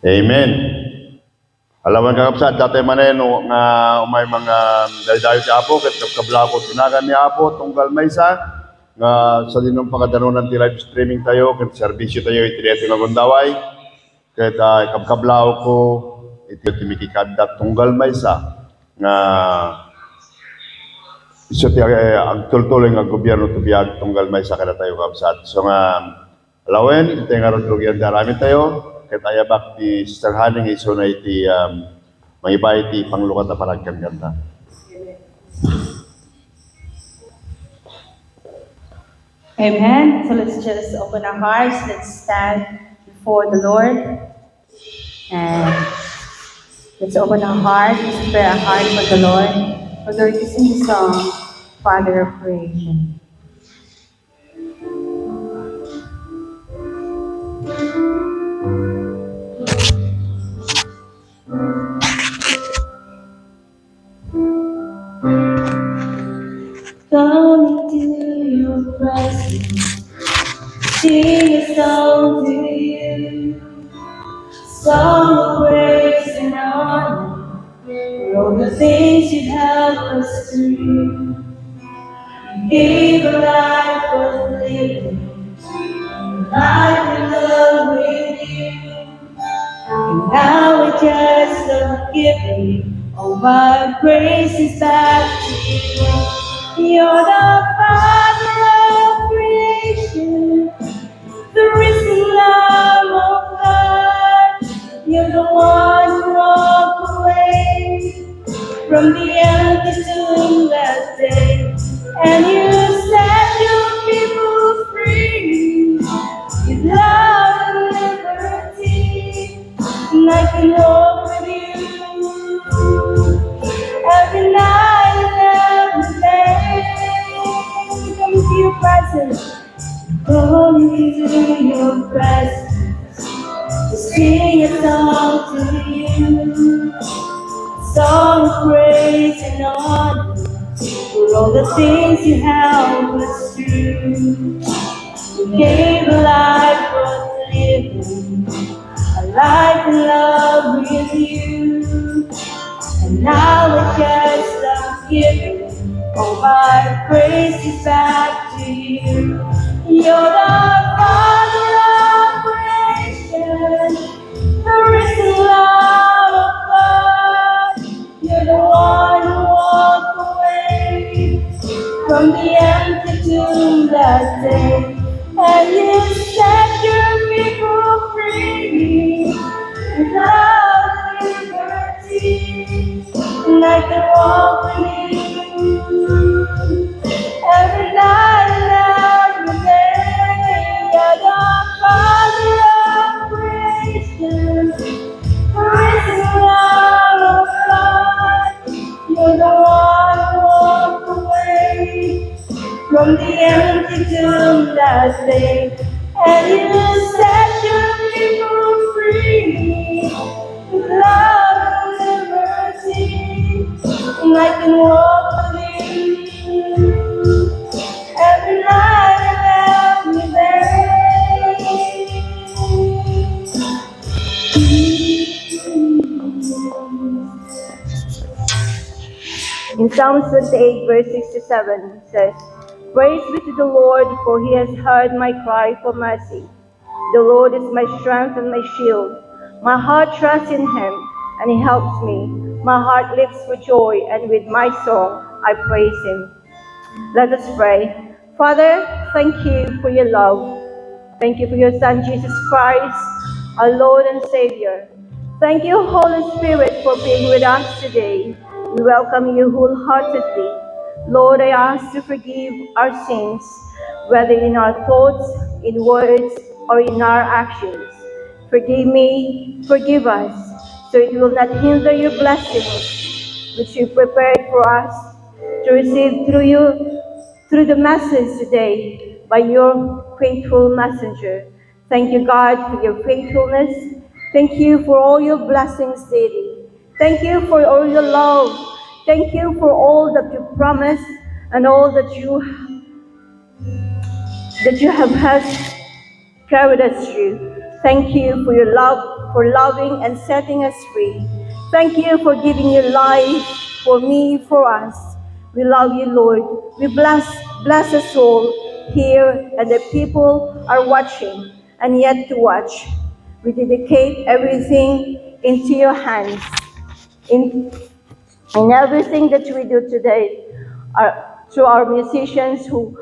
Amen. Alam mo kakapsat, dati maneno nga may mga dahil si Apo, kat kablago tinagan ni Apo, tunggal may isa, nga sa dinong pagkadanunan ti live streaming tayo, kat serbisyo tayo, iti nga gundaway, kat kabkablaw ko, iti timikikadat tunggal may isa, nga iso ti ang tultuloy nga gobyerno tubiyag tunggal may isa kada tayo kapsat. So nga, alawen, iti nga rodlugyan darami tayo, kat ayabak ti Sister Haning iso na iti mangiba iti panglukat na palagkan ganda. Amen. So let's just open our hearts. Let's stand before the Lord. And let's open our hearts. Let's prepare our heart for the Lord. We're going to sing the song, Father of Creation. Come into your presence, sing a song to you, song of praise and honor, for all the things you help us through. You gave a life worth living, a life in love with you, and now we just love giving all my praises back to you. You're the Father of creation, the risen Lamb of God. You're the one who walked away from the empty tomb that day, and you set your people free with love and liberty. And I can walk with you every night and every day. Come into your presence, come into your presence, to sing a song to you, song of praise and honor, for all the things you help us through. You gave a life worth living, a life in love with you. And now I just love giving all my praises back to you. You're the Father of creation, the risen Lamb of God. You're the one who walked away from the empty tomb that day, and you set your people free with love and liberty. And I can walk with you every night and every day. You're the Father of creation, the risen Lamb of God. You're the one who walked away from the empty tomb that day, and you set your people free with love and liberty. And I can walk with you every night and every day. In Psalm 28, verse 6 to 7, it says, Praise be to the Lord, for he has heard my cry for mercy. The Lord is my strength and my shield. My heart trusts in him, and he helps me. My heart leaps for joy, and with my song I praise him. Let us pray. Father, thank you for your love. Thank you for your Son, Jesus Christ, our Lord and Savior. Thank you, Holy Spirit, for being with us today. We welcome you wholeheartedly. Lord, I ask to forgive our sins, whether in our thoughts, in words, or in our actions. Forgive me, forgive us, so it will not hinder your blessings, which you prepared for us to receive through the message today by your faithful messenger. Thank you, God, for your faithfulness. Thank you for all your blessings daily. Thank you for all your love. Thank you for all that you promised and all that you have carried us through. Thank you for your love. for loving and setting us free. Thank you for giving your life for me, for us. We love you, Lord. We bless us all here, and the people are watching and yet to watch. We dedicate everything into your hands. In everything that we do today, through our musicians who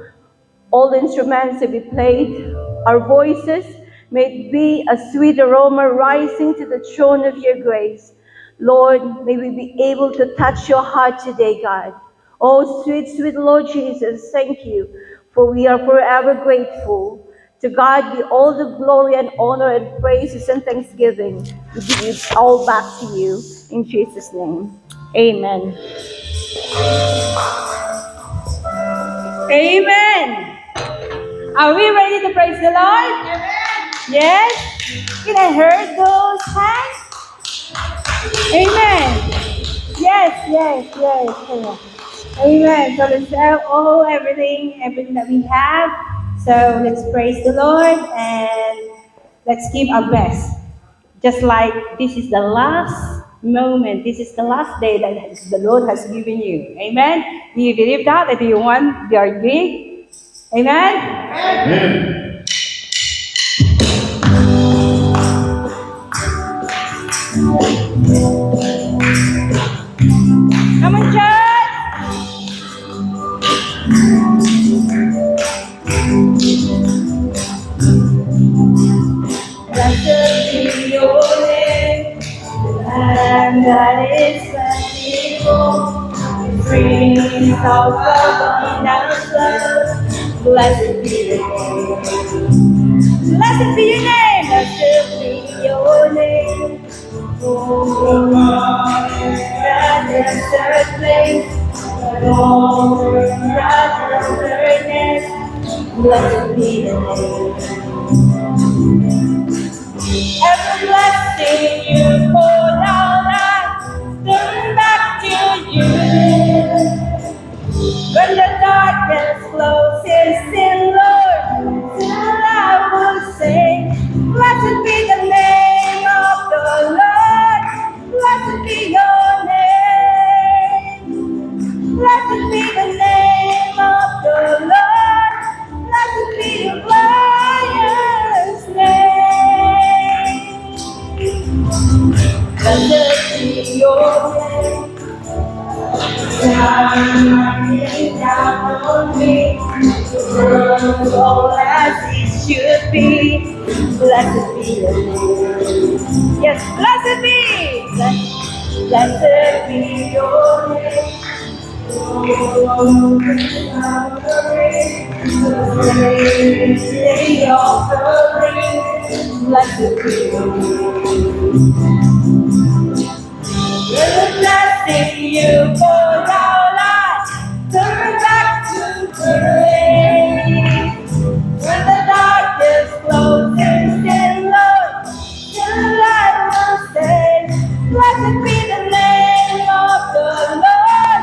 all instruments to be played, our voices may it be a sweet aroma rising to the throne of your grace. Lord, may we be able to touch your heart today, God. Oh, sweet, sweet Lord Jesus, thank you, for we are forever grateful. To God be all the glory and honor and praises and thanksgiving. We give it all back to you in Jesus' name. Amen. Amen. Are we ready to praise the Lord? Amen. Yes? Can I hear those hands? Amen. Yes. Amen. So let's share everything that we have. So let's praise the Lord and let's give our best. Just like this is the last moment, this is the last day that the Lord has given you. Amen. Do you believe that? Do you want your gift? Amen. Amen. Come on, church. Blessed be your name, and that is faithful, brings out abundance love. Blessed be your name. Blessed be your name. Blessed be your name. Oh, God, that place. Oh, God, blessed be your name. Every blessing you pour out, I turn back to you. When the darkness closes in, Lord, still I will say, blessed be the name of the Lord. Blessed be your name. Blessed be the name of the Lord. Blessed be your glorious name. Blessed be your name. Shining down on me, the world all as it should be. Blessed be your name. Yes, blessed be. Blessed be your name. Oh, the offering. Blessed be your name. When the blessing you pour out, I turn back to praise. When the darkness closes in, Lord, still I will say, blessed be the name of the Lord.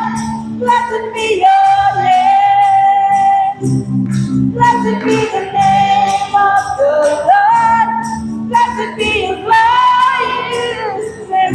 Blessed be your name. Blessed be the name of the Lord. Blessed be your glorious name.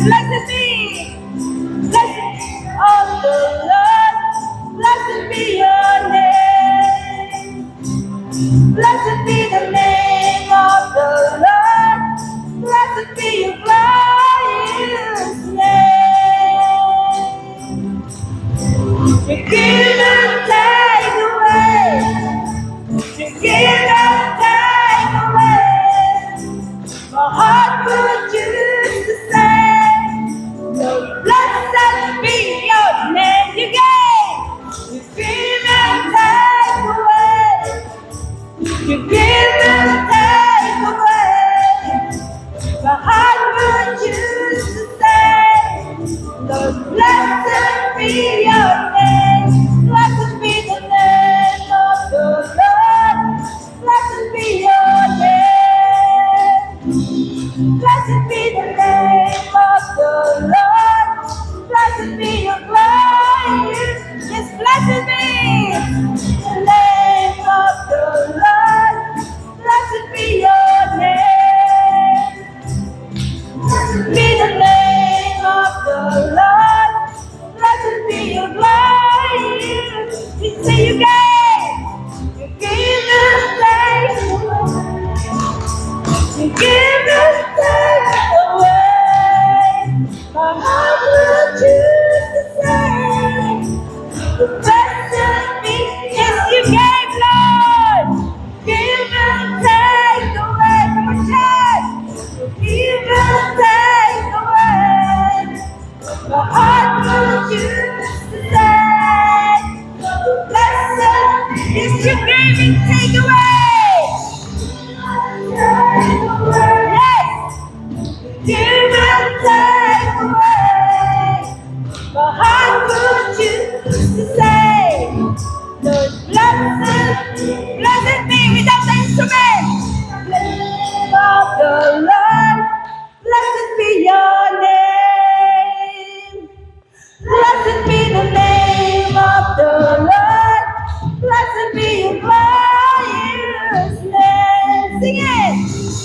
sing it!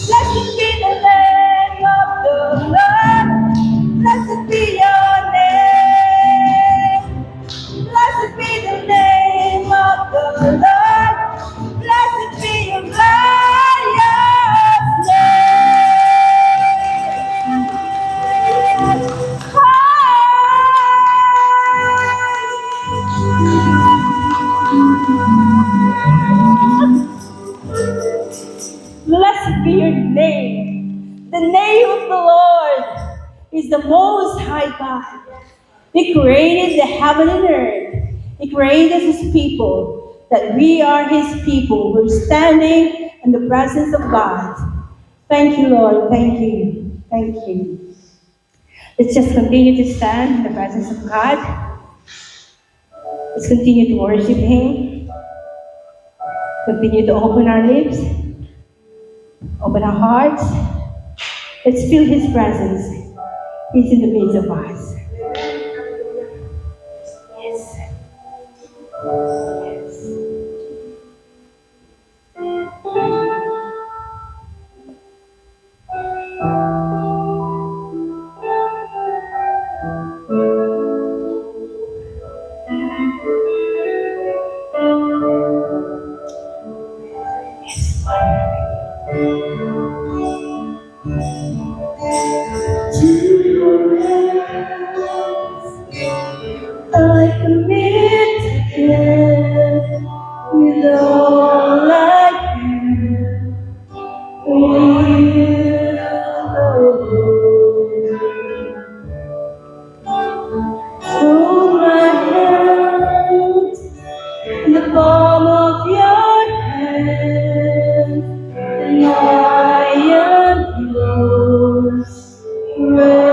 Blessed be the name of the Lord. Blessed be your name. Blessed be the name of the Lord. Blessed be your glorious name. Blessed be your name. The name of the Lord is the Most High God. He created the heaven and earth. He created His people, that we are His people. We're standing in the presence of God. Thank you, Lord. Thank you. Thank you. Let's just continue to stand in the presence of God. Let's continue to worship Him. Continue to open our lips, open our hearts. Let's feel His presence. He's in the midst of us. Yes. Yes. To your hands I commit again with all I am. With hold my hand in the palm of your hand, and I am yours forever.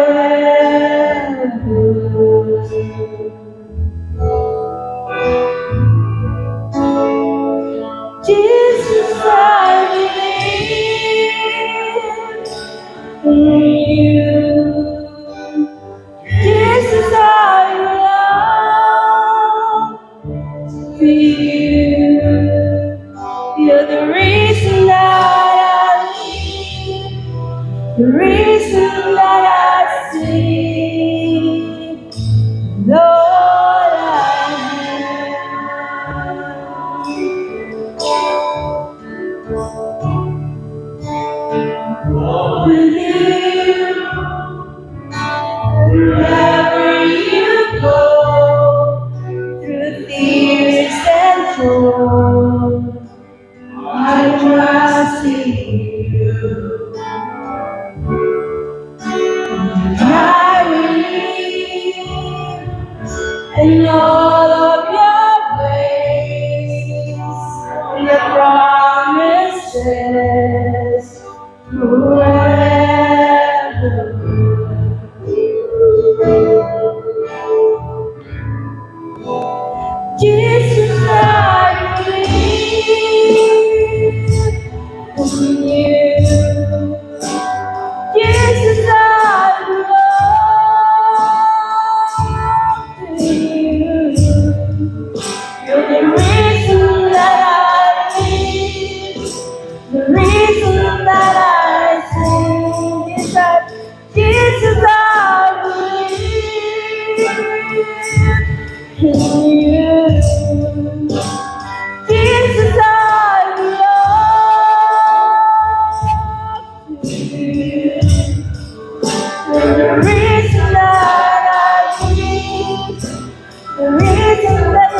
Jesus, I believe in you. Jesus, I belong to you. You're the reason that I live, the reason that I sing. Lord, I am with you. Wherever you go, through tears and joy, I trust in you. I believe in all of your ways, your promises forever. Jesus, I believe in you. Jesus, I belong to you. You're the reason that I live, the reason that I sing is that Jesus, I believe in you. Jesus, I belong to you. You're the reason that I live, the reason that I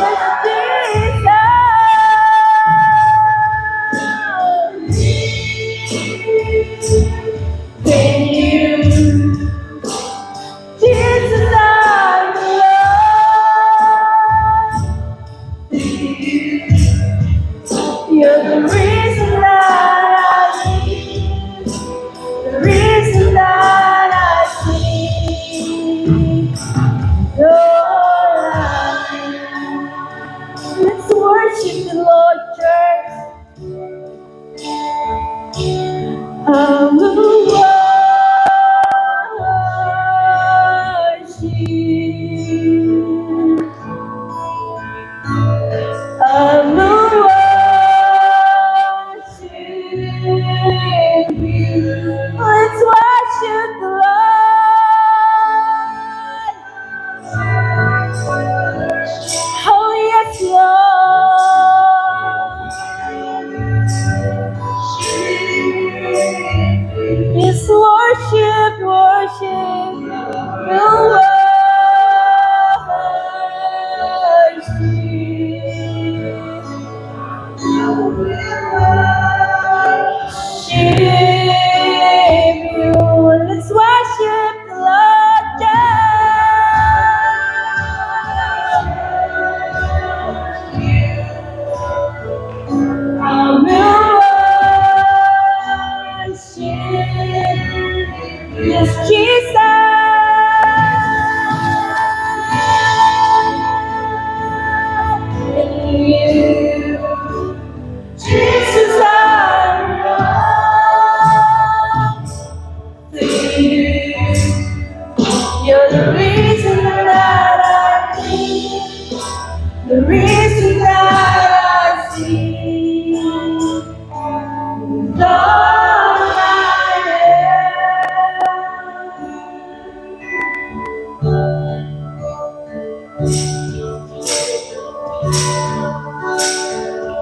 Lord, I am.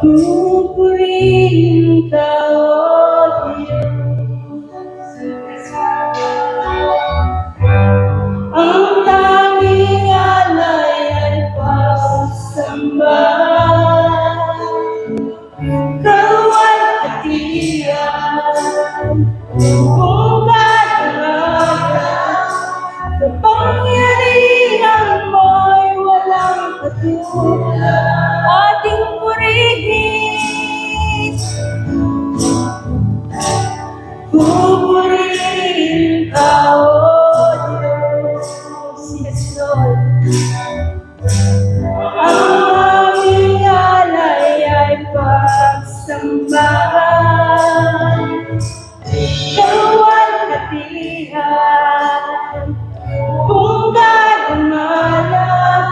Pupurihin ka, O Diyos. Ang tanging alay ay pagsamba. Kawalhatian, bukat araw, kapangyarihan mo'y walang katulad. Ating purihin, pupurihin ka, O Diyos. Yes, Lord. Ang aming alay ay pagsambahan, kawalhatian, bungad umalam,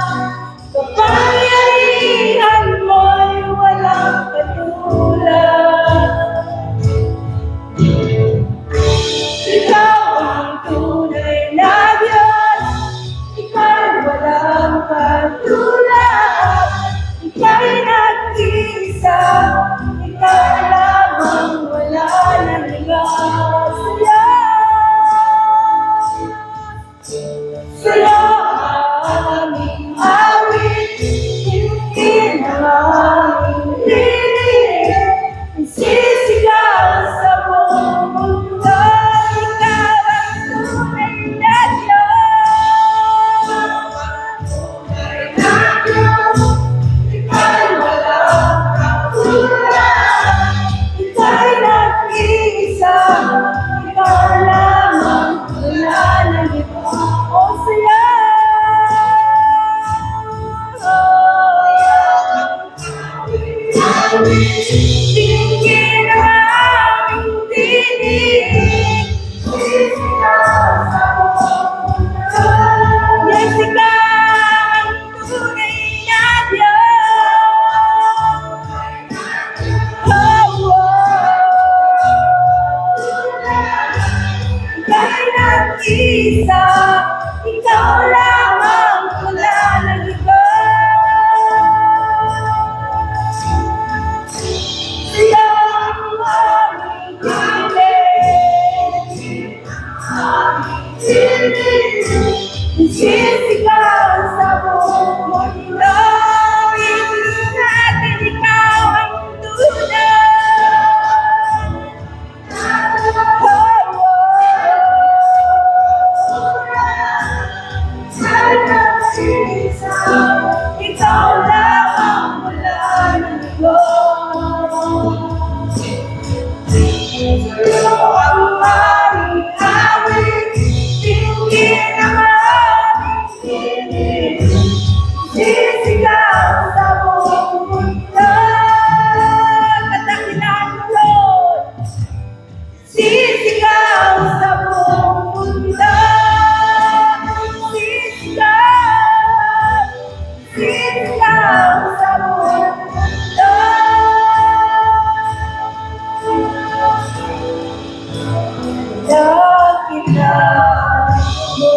kapangyarihan mo'y walang katulad. Ikaw ang tunay na Diyos, ika'y walang katulad. Ika'y nag-iisa, ikaw lamang, wala nang iba. Sa'yo ang aming awit, hindi na aming hiling. Isisigaw sa buong mundo, ikaw ang tunay na Diyos. Ika'y walang katulad, ika'y nag-iisa, ikaw lamang, wala nang iba. O saya, tingin ang aming tinig, sisigaw sa buong mundo. Yes, ikaw ang tunay na Diyos. Ika'y nag-isa, ikaw lamang, wala nang iba. Sa'yo ang aming hiling, sisigaw sa buong mundo. Hindi natin ikaw ang tunay. Ikaw lamang, wala nang iba. Sa'yo ang aming awit, tingin ang aming tinig, sisigaw sa buong mundo. Katakilan mo, Lord. Sisigaw sa buong mundo. Sisigaw sa buong mundo. Dakilan mo.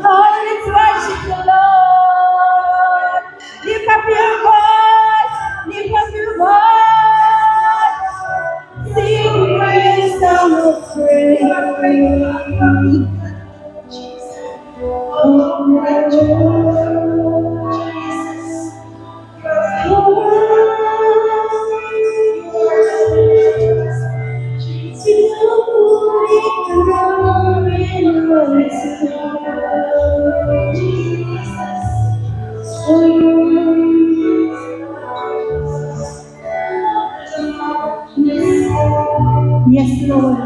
Oh, let's worship the Lord. Lift up your voice. Lift up your voice. Sing praise song of praise. Oh, my Jesus. Yes, Lord.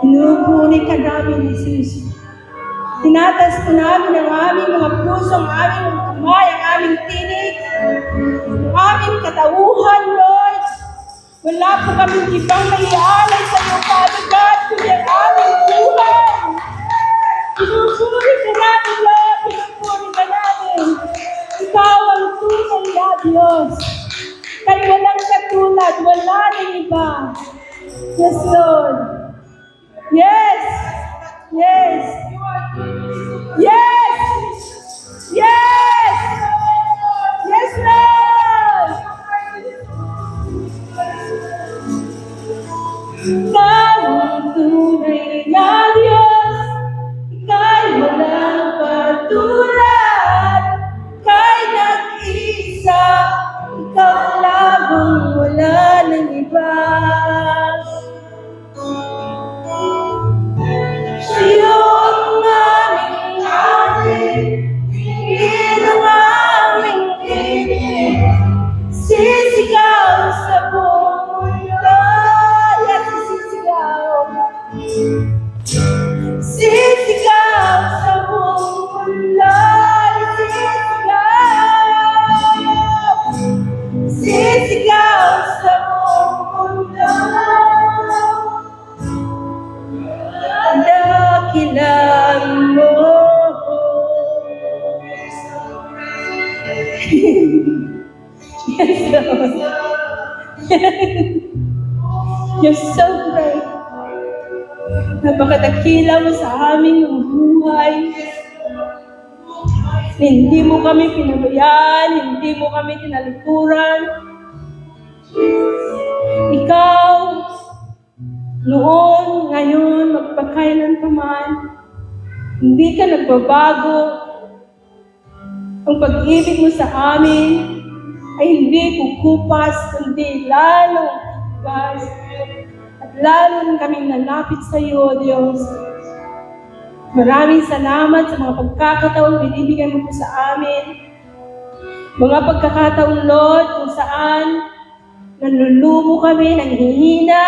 Inuupunin ka namin, Jesus. Tinatas po namin ang aming mga puso, ang aming mga kamay, ang aming tinig, ang aming katauhan, Lord. Wala po kaming ibang naiaalay sa iyo, Father God, kundi ang aming buhay. Inuupunin ka namin, Lord. Inuupunin ka namin. Diyos. Kay walang katulad, wala nang iba. Yes, Lord. Yes! Yes! Yes! Yes! Yes, Lord! Ikaw ang tunay na Diyos, ika'y walang katulad, kay nag-iisa, ikaw lamang wala nang iba. Siyo ang aming amin, tingin ang aming tinig, sisigaw sa buong mundo, yan sisigaw. Sisigaw sa buong mundo, sisigaw. Sisigaw sa buong mundo. Dakilang mo. Yes, Lord. You're so great. Napakadakila mo sa aming buhay. Hindi mo kami pinabayaan, hindi mo kami tinalikuran. Ikaw, noon, ngayon, magpakailan pa man, hindi ka nagbabago. Ang pag-ibig mo sa amin ay hindi kukupas, kundi lalong gas. At lalo kaming nalapit sa iyo, Diyos. Maraming salamat sa mga pagkakataon binibigyan mo po sa amin. Mga pagkakataon, Lord, kung saan nanlulumo kami, nanghihina.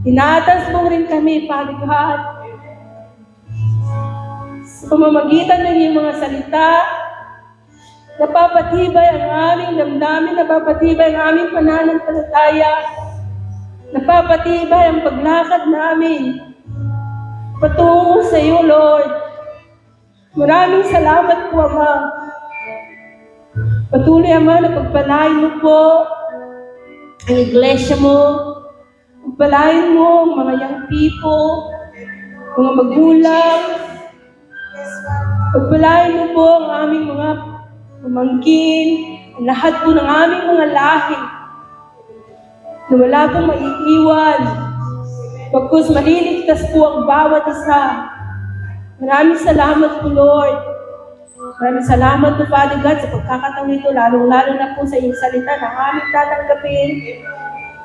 Tinatas mo rin kami, Father God. Sa pamamagitan ng iyong mga salita, napapatibay ang aming damdamin, napapatibay ang aming pananampalataya, napapatibay ang paglakad namin patungo sa iyo, Lord. Maraming salamat po, Ama. Patuloy, Ama, na pagpalain mo po ang iglesia mo, pagpalain mo ang mga young people, mga magulang, pagpalain mo po ang aming mga pamangkin, ang lahat po ng aming mga lahi, na wala pong maiiwan, pagkus maliligtas po ang bawat isa. Maraming salamat po, Lord. Maraming salamat po, Father God, sa pagkakataon nito, lalong-lalo na po sa iyong salita na aming tatanggapin.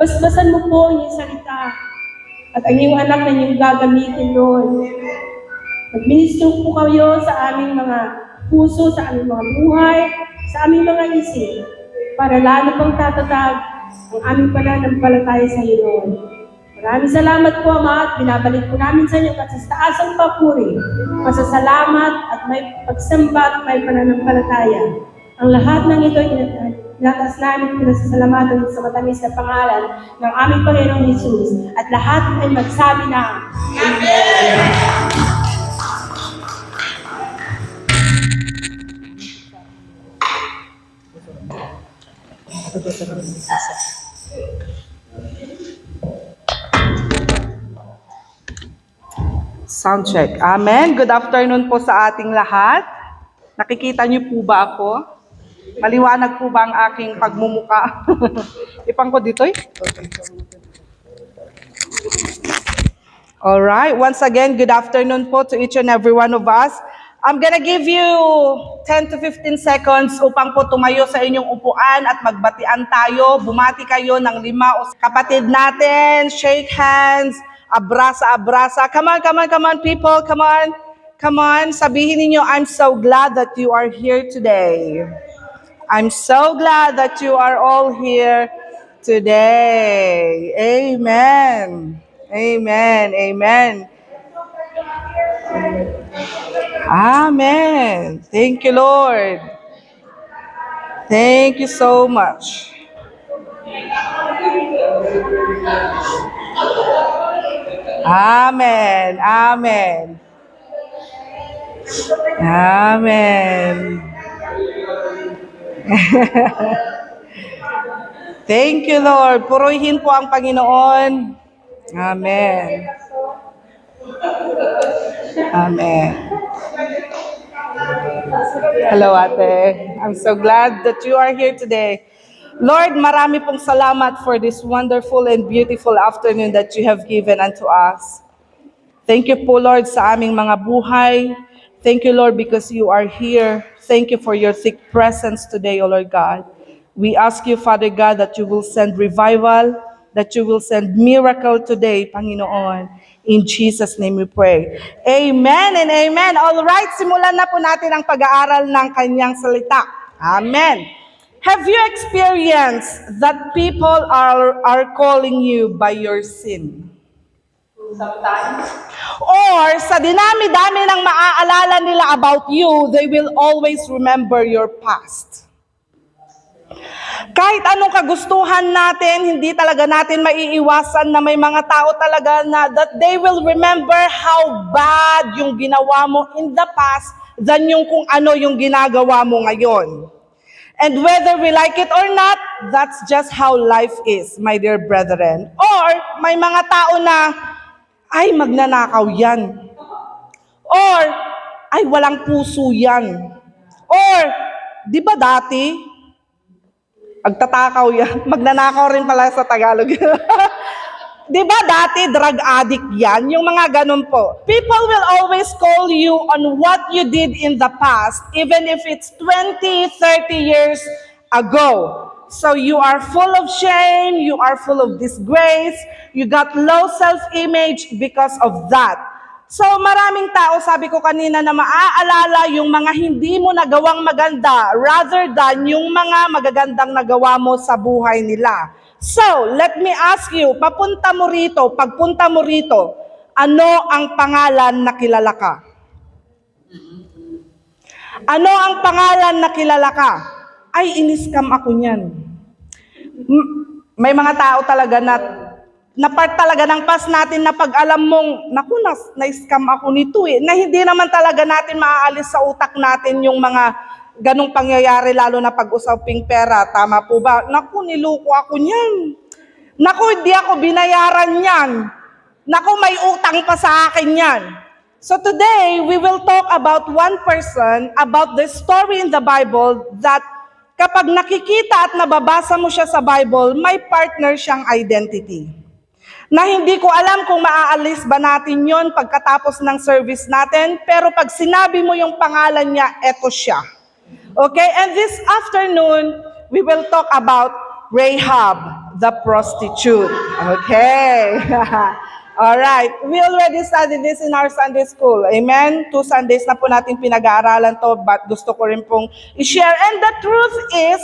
Basbasan mo po ang iyong salita at ang iyong anak na iyong gagamitin, Lord. Magministro po kayo sa aming mga puso, sa aming mga buhay, sa aming mga isip, para lalo pang tatatag ang aming pananampalataya sa iyo, Lord. Maraming salamat po, Ama, at binabalik po namin sa inyo at sa taasang papuri, pasasalamat at may pagsamba at may pananampalataya. Ang lahat ng ito ay inataas namin, pinasasalamatan sa matamis na pangalan ng aming Panginoong Jesus. At lahat ay magsabi na, Amen. Sound check. Amen. Good afternoon po sa ating lahat. Nakikita niyo po ba ako? Maliwanag po ba ang aking pagmumuka? Ipang ko dito eh. Alright. Once again, good afternoon po to each and every one of us. I'm gonna give you 10 to 15 seconds upang po tumayo sa inyong upuan at magbatian tayo. Bumati kayo ng 5 o kapatid natin. Shake hands. Abrasa. Come on, people. Come on. Sabihin ninyo, I'm so glad that you are here today. I'm so glad that you are all here today. Amen. Amen. Thank you, Lord. Thank you so much. Amen. Thank you, Lord. Purihin po ang Panginoon. Amen. Amen. Hello, Ate. I'm so glad that you are here today. Lord, marami pong salamat for this wonderful and beautiful afternoon that you have given unto us. Thank you po, Lord, sa aming mga buhay. Thank you, Lord, because you are here. Thank you for your thick presence today, O Lord God. We ask you, Father God, that you will send revival, that you will send miracle today, Panginoon. In Jesus' name we pray. Amen and amen. All right, simulan na po natin ang pag-aaral ng kanyang salita. Amen. Have you experienced that people are calling you by your sin? Or sa dinami-dami ng maaalala nila about you, they will always remember your past. Kahit anong kagustuhan natin, hindi talaga natin maiiwasan na may mga tao talaga na that they will remember how bad yung ginawa mo in the past than yung kung ano yung ginagawa mo ngayon. And whether we like it or not, that's just how life is, my dear brethren. Or may mga tao na, ay magnanakaw yan. Or, ay walang puso yan. Or, di ba dati, pagtatakaw yan, magnanakaw rin pala sa Tagalog. Di ba dati, drug addict yan? Yung mga ganun po. People will always call you on what you did in the past, even if it's 20, 30 years ago. So you are full of shame, you are full of disgrace, you got low self-image because of that. So maraming tao, sabi ko kanina, na maaalala yung mga hindi mo nagawang maganda rather than yung mga magagandang nagawa mo sa buhay nila. So, let me ask you, pagpunta mo rito, ano ang pangalan na kilala ka? Ano ang pangalan na kilala ka? Ay, iniskam ako niyan. May mga tao talaga na part talaga ng past natin na pag alam mong, naku, na-scam ako nito na hindi naman talaga natin maaalis sa utak natin yung mga ganong pangyayari, lalo na pag-usaping pera. Tama po ba? Naku, niluko ako niyan. Naku, hindi ako binayaran niyan. Naku, may utang pa sa akin yan. So today, we will talk about one person, about the story in the Bible that kapag nakikita at nababasa mo siya sa Bible, may partner siyang identity. Na hindi ko alam kung maaalis ba natin yon pagkatapos ng service natin, pero pag sinabi mo yung pangalan niya, eto siya. Okay, and this afternoon, we will talk about Rahab, the prostitute. Okay. All right. We already studied this in our Sunday school. Amen? 2 Sundays na po natin pinag-aaralan to, but gusto ko rin pong i-share. And the truth is,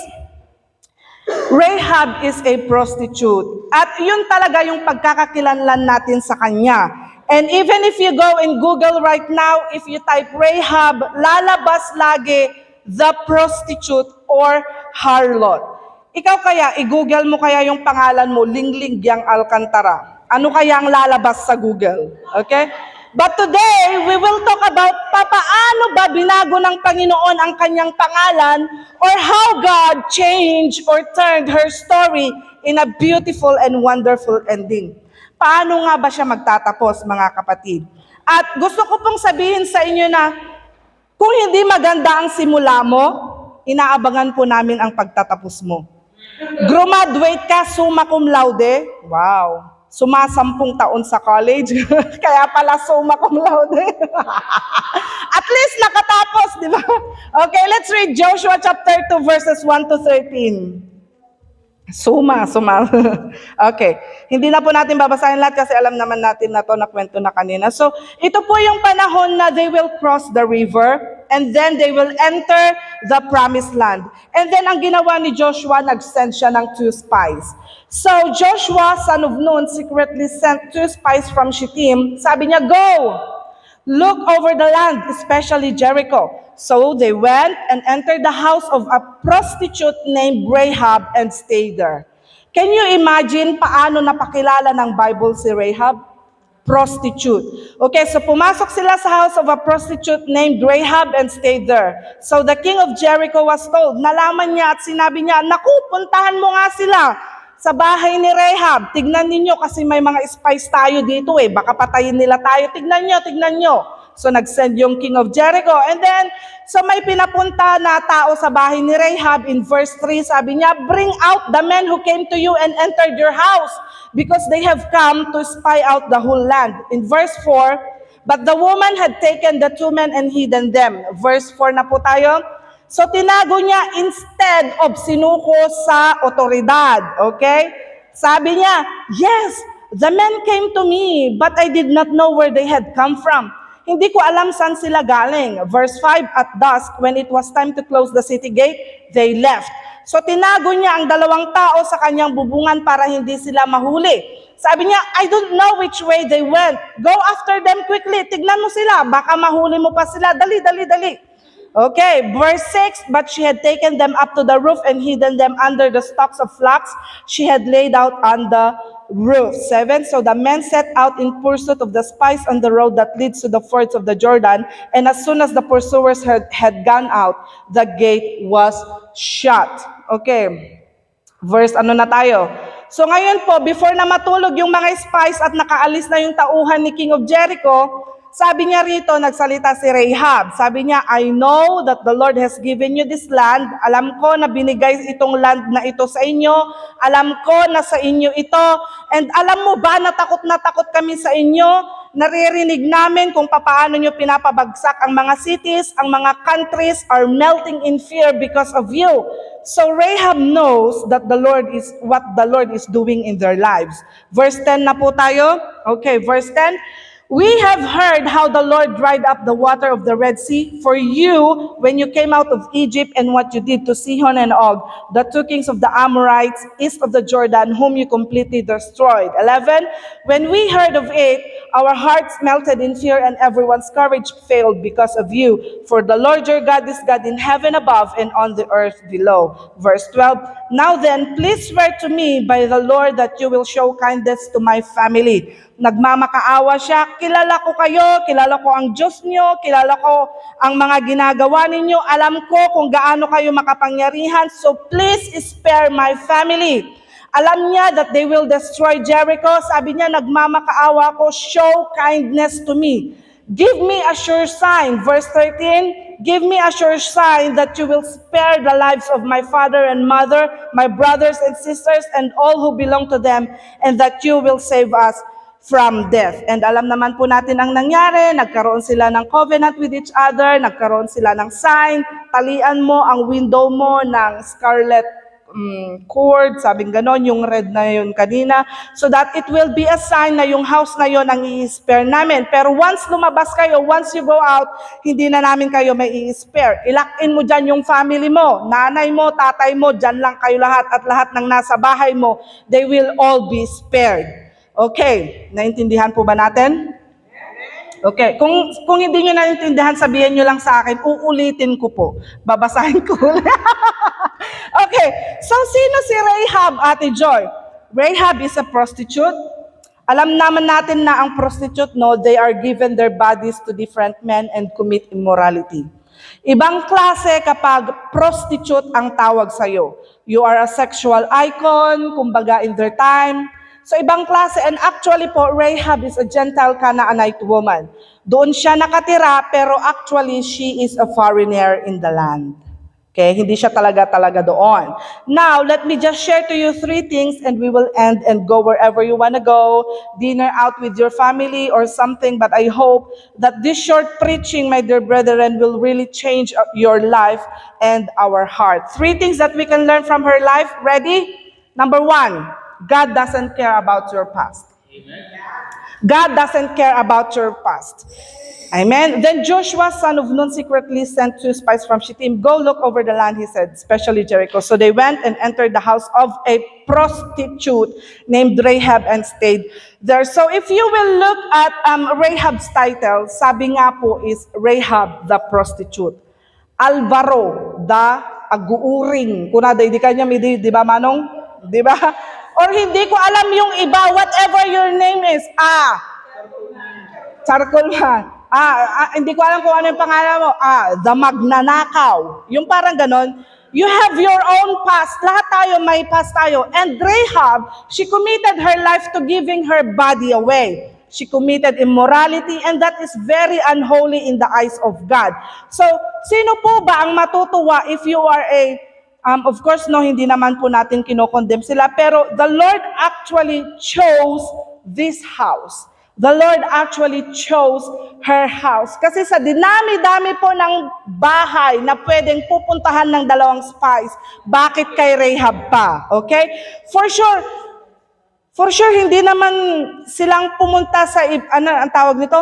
Rahab is a prostitute. At yun talaga yung pagkakakilanlan natin sa kanya. And even if you go in Google right now, if you type Rahab, lalabas lagi the prostitute or harlot. Ikaw kaya, i-Google mo kaya yung pangalan mo, Lingling Yang Alcantara. Ano kaya ang lalabas sa Google? Okay? But today, we will talk about paano ba binago ng Panginoon ang kanyang pangalan or how God changed or turned her story in a beautiful and wonderful ending. Paano nga ba siya magtatapos, mga kapatid? At gusto ko pong sabihin sa inyo na kung hindi maganda ang simula mo, inaabangan po namin ang pagtatapos mo. Graduate ka, summa cum laude. Wow. 10 taon sa college. Kaya pala summa cum laude. At least nakatapos, di ba? Okay, let's read Joshua chapter 2 verses 1 to 13. Suma. Okay. Hindi na po natin babasahin lahat kasi alam naman natin na to, nakwento na kanina. So, ito po yung panahon na they will cross the river and then they will enter the promised land. And then ang ginawa ni Joshua, nag-send siya ng 2 spies. So, Joshua, son of Nun, secretly sent 2 spies from Shittim. Sabi niya, go! Look over the land, especially Jericho. So they went and entered the house of a prostitute named Rahab and stayed there. Can you imagine paano napakilala ng Bible si Rahab? prostitute. Okay, so pumasok sila sa house of a prostitute named Rahab and stayed there. So the king of Jericho was told, nalaman niya at sinabi niya, naku, puntahan mo nga sila sa bahay ni Rahab. Tignan ninyo kasi may mga spies tayo dito eh. Baka patayin nila tayo. Tignan nyo, tignan nyo. So nag-send yung king of Jericho. And then, so may pinapunta na tao sa bahay ni Rahab. In verse 3, sabi niya, bring out the men who came to you and entered your house, because they have come to spy out the whole land. In verse 4, but the woman had taken the 2 men and hidden them. Verse 4 na po tayo. So tinago niya instead of sinuko sa otoridad. Okay? Sabi niya, yes, the men came to me, but I did not know where they had come from. Hindi ko alam saan sila galing. Verse 5, at dusk, when it was time to close the city gate, they left. So tinago niya ang 2 tao sa kanyang bubungan para hindi sila mahuli. Sabi niya, I don't know which way they went. Go after them quickly. Tignan mo sila. Baka mahuli mo pa sila. Dali, dali, dali. Okay, verse 6, but she had taken them up to the roof and hidden them under the stalks of flax she had laid out on the roof. 7, so the men set out in pursuit of the spies on the road that leads to the fords of the Jordan, and as soon as the pursuers had gone out, the gate was shut. Okay, verse ano na tayo? So ngayon po, before na matulog yung mga spies at nakaalis na yung tauhan ni King of Jericho, sabi niya rito, nagsalita si Rahab. Sabi niya, I know that the Lord has given you this land. Alam ko na binigay itong land na ito sa inyo. Alam ko na sa inyo ito. And alam mo ba na takot kami sa inyo? Naririnig namin kung paano nyo pinapabagsak ang mga cities, ang mga countries are melting in fear because of you. So Rahab knows that the Lord is what the Lord is doing in their lives. Verse 10 na po tayo. Okay, verse 10. We have heard how the Lord dried up the water of the Red Sea for you when you came out of Egypt, and what you did to Sihon and Og, the 2 kings of the Amorites east of the Jordan, whom you completely destroyed. 11, when we heard of it, our hearts melted in fear and everyone's courage failed because of you. For the Lord your God is God in heaven above and on the earth below. Verse 12, now then, please swear to me by the Lord that you will show kindness to my family. Nagmamakaawa siya, kilala ko kayo, kilala ko ang Diyos niyo, kilala ko ang mga ginagawa ninyo, alam ko kung gaano kayo makapangyarihan, so please spare my family. Alam niya that they will destroy Jericho. Sabi niya, nagmamakaawa ko, show kindness to me. Give me a sure sign. Verse 13, give me a sure sign that you will spare the lives of my father and mother, my brothers and sisters, and all who belong to them, and that you will save us from death. And alam naman po natin ang nangyari, nagkaroon sila ng covenant with each other, nagkaroon sila ng sign, talian mo ang window mo ng scarlet cord, sabing ganon, yung red na yun kanina, so that it will be a sign na yung house na yun ang i-spare namin. Pero once lumabas kayo, once you go out, hindi na namin kayo may i-spare. Ilakin mo dyan yung family mo, nanay mo, tatay mo, dyan lang kayo lahat, at lahat ng nasa bahay mo, they will all be spared. Okay, naintindihan po ba natin? Okay, kung hindi nyo naintindihan, sabihin nyo lang sa akin, uulitin ko po. Babasahin ko. Okay, so sino si Rahab, Ate Joy? Rahab is a prostitute. Alam naman natin na ang prostitute, no, they are given their bodies to different men and commit immorality. Ibang klase kapag prostitute ang tawag sa'yo. You are a sexual icon, kumbaga in their time. So ibang klase, and actually po, Rahab is a Gentile Canaanite woman. Doon siya nakatira, pero actually she is a foreigner in the land. Okay, hindi siya talaga doon. Now, let me just share to you 3 things and we will end and go wherever you want to go, dinner out with your family or something, but I hope that this short preaching, my dear brethren, will really change your life and our heart. 3 things that we can learn from her life. Ready? Number 1. God doesn't care about your past. Amen. God doesn't care about your past. Amen. Then Joshua, son of Nun, secretly sent 2 spies from Shittim. Go look over the land, he said, especially Jericho. So they went and entered the house of a prostitute named Rahab and stayed there. So if you will look at Rahab's title, sabi nga po is Rahab the prostitute. Alvaro, the aguuring. Kunada, hindi kanya midi, di ba Manong? Di ba? Or hindi ko alam yung iba, whatever your name is. Charcoal man. Hindi ko alam kung ano yung pangalan mo. The Magnanakaw. Yung parang ganon. You have your own past. Lahat tayo may past tayo. And Rahab, she committed her life to giving her body away. She committed immorality and that is very unholy in the eyes of God. So, sino po ba ang matutuwa if you are of course, no, hindi naman po natin kinokondem sila, pero the Lord actually chose this house. The Lord actually chose her house. Kasi sa dinami-dami po ng bahay na pwedeng pupuntahan ng dalawang spies, bakit kay Rahab pa? Okay? For sure, hindi naman silang pumunta sa, ano ang tawag nito?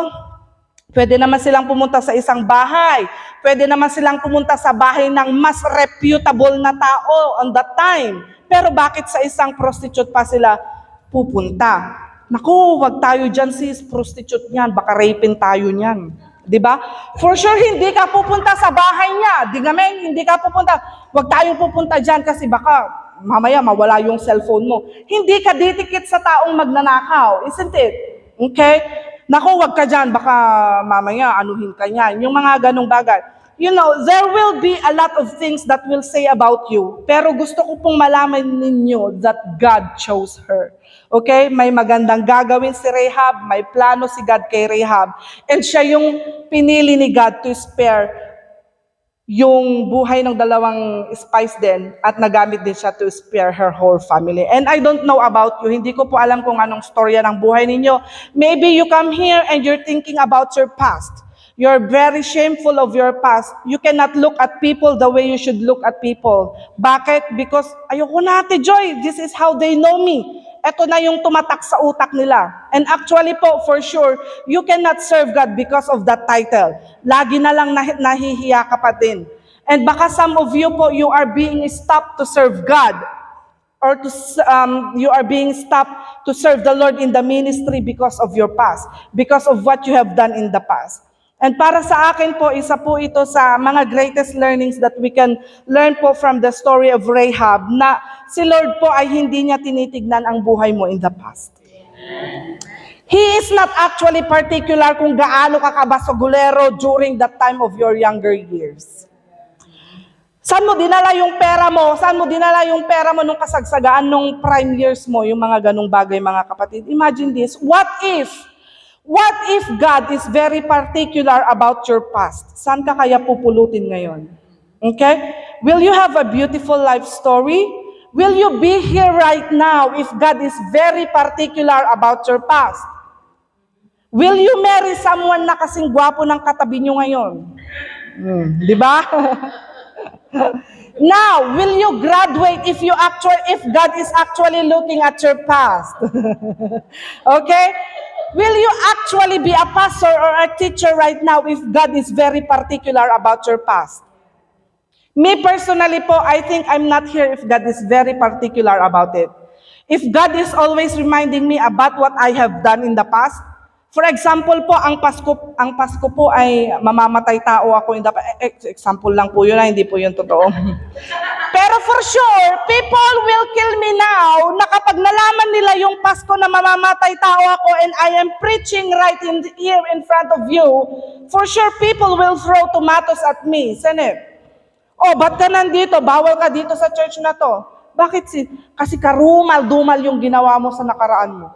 Pwede naman silang pumunta sa isang bahay. Pwede naman silang pumunta sa bahay ng mas reputable na tao on that time. Pero bakit sa isang prostitute pa sila pupunta? Naku, wag tayo dyan sis, prostitute niyan, baka rapin tayo niyan. Diba? For sure, hindi ka pupunta sa bahay niya. Digamen, hindi ka pupunta. Wag tayong pupunta dyan kasi baka mamaya mawala yung cellphone mo. Hindi ka ditikit sa taong magnanakaw, isn't it? Okay? Naku, wag ka dyan, baka mamaya anuhin ka niyan. Yung mga ganong bagay. You know, there will be a lot of things that will say about you. Pero gusto ko pong malaman ninyo that God chose her. Okay? May magandang gagawin si Rahab, may plano si God kay Rahab. And siya yung pinili ni God to spare yung buhay ng dalawang spies din at nagamit din siya to spare her whole family. And I don't know about you, hindi ko po alam kung anong storya ng buhay ninyo. Maybe you come here and you're thinking about your past. You're very shameful of your past. You cannot look at people the way you should look at people. Bakit? Because ayoko na Ate Joy, this is how they know me. Ito na yung tumatak sa utak nila. And actually po, for sure, you cannot serve God because of that title. Lagi na lang nahihiya ka pa din. And baka some of you po, you are being stopped to serve God. Or you are being stopped to serve the Lord in the ministry because of your past. Because of what you have done in the past. And para sa akin po, isa po ito sa mga greatest learnings that we can learn po from the story of Rahab na si Lord po ay hindi niya tinitignan ang buhay mo in the past. He is not actually particular kung gaano ka kabasagulero during that time of your younger years. Saan mo dinala yung pera mo? Saan mo dinala yung pera mo nung kasagsagaan nung prime years mo? Yung mga ganong bagay, mga kapatid. Imagine this. What if God is very particular about your past? Saan ka kaya pupulutin ngayon? Okay? Will you have a beautiful life story? Will you be here right now if God is very particular about your past? Will you marry someone na kasing gwapo ng katabi nyo ngayon? Di ba? Now, will you graduate if God is actually looking at your past? Okay? Will you actually be a pastor or a teacher right now if God is very particular about your past? Me personally po, I think I'm not here if God is very particular about it. If God is always reminding me about what I have done in the past, for example po, ang Pasko po ay mamamatay tao ako in the past. Example lang po yun, hindi po yun totoo. Pero for sure, people will kill me now na kapag nalaman nila yung Pasko na mamamatay tao ako and I am preaching right here in front of you, for sure people will throw tomatoes at me. Senep. Oh, ba't ka nandito? Bawal ka dito sa church na to. Bakit? Kasi karumal-dumal yung ginawa mo sa nakaraan mo.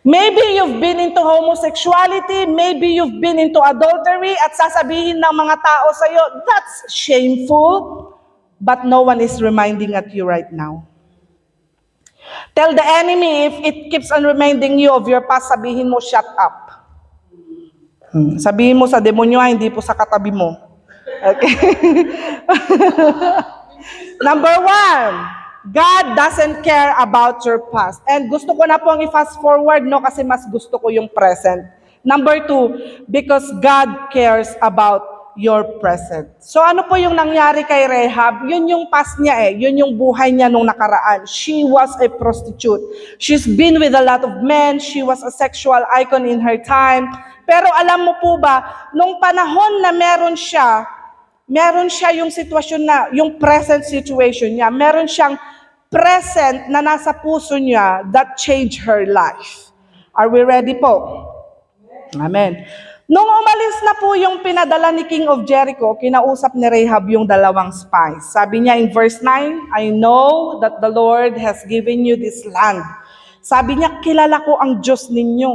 Maybe you've been into homosexuality, maybe you've been into adultery, at sasabihin ng mga tao sa'yo, that's shameful, but no one is reminding at you right now. Tell the enemy, if it keeps on reminding you of your past, sabihin mo, shut up. Sabihin mo sa demonyo, hindi po sa katabi mo. Okay? Number 1. God doesn't care about your past. And gusto ko na pong i-fast forward, no, kasi mas gusto ko yung present. Number 2, because God cares about your present. So ano po yung nangyari kay Rahab? Yun yung past niya Yun yung buhay niya nung nakaraan. She was a prostitute. She's been with a lot of men. She was a sexual icon in her time. Pero alam mo po ba, nung panahon na meron siya yung sitwasyon na, yung present situation niya, meron siyang present na nasa puso niya that changed her life. Are we ready po? Amen. Nung umalis na po yung pinadala ni King of Jericho, kinausap ni Rahab yung dalawang spies. Sabi niya in verse 9, I know that the Lord has given you this land. Sabi niya, kilala ko ang Diyos ninyo.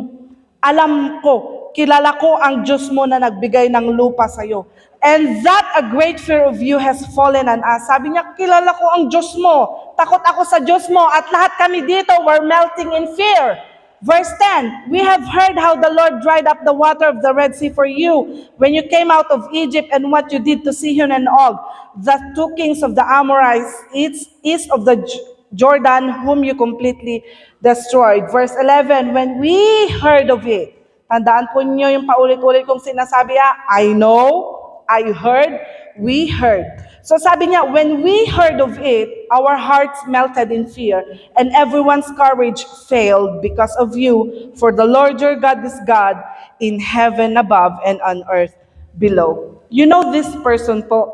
Alam ko, kilala ko ang Diyos mo na nagbigay ng lupa sa'yo. And that a great fear of you has fallen on us. Sabi niya, kilala ko ang Diyos mo. Takot ako sa Diyos mo at lahat kami dito were melting in fear. Verse 10, we have heard how the Lord dried up the water of the Red Sea for you when you came out of Egypt and what you did to Sihon and Og, the two kings of the Amorites, east of the Jordan, whom you completely destroyed. Verse 11, when we heard of it, tandaan po niyo yung paulit-ulit kong sinasabi, I know, I heard, we heard. So sabi niya, when we heard of it, our hearts melted in fear, and everyone's courage failed because of you, for the Lord your God is God in heaven above and on earth below. You know this person po,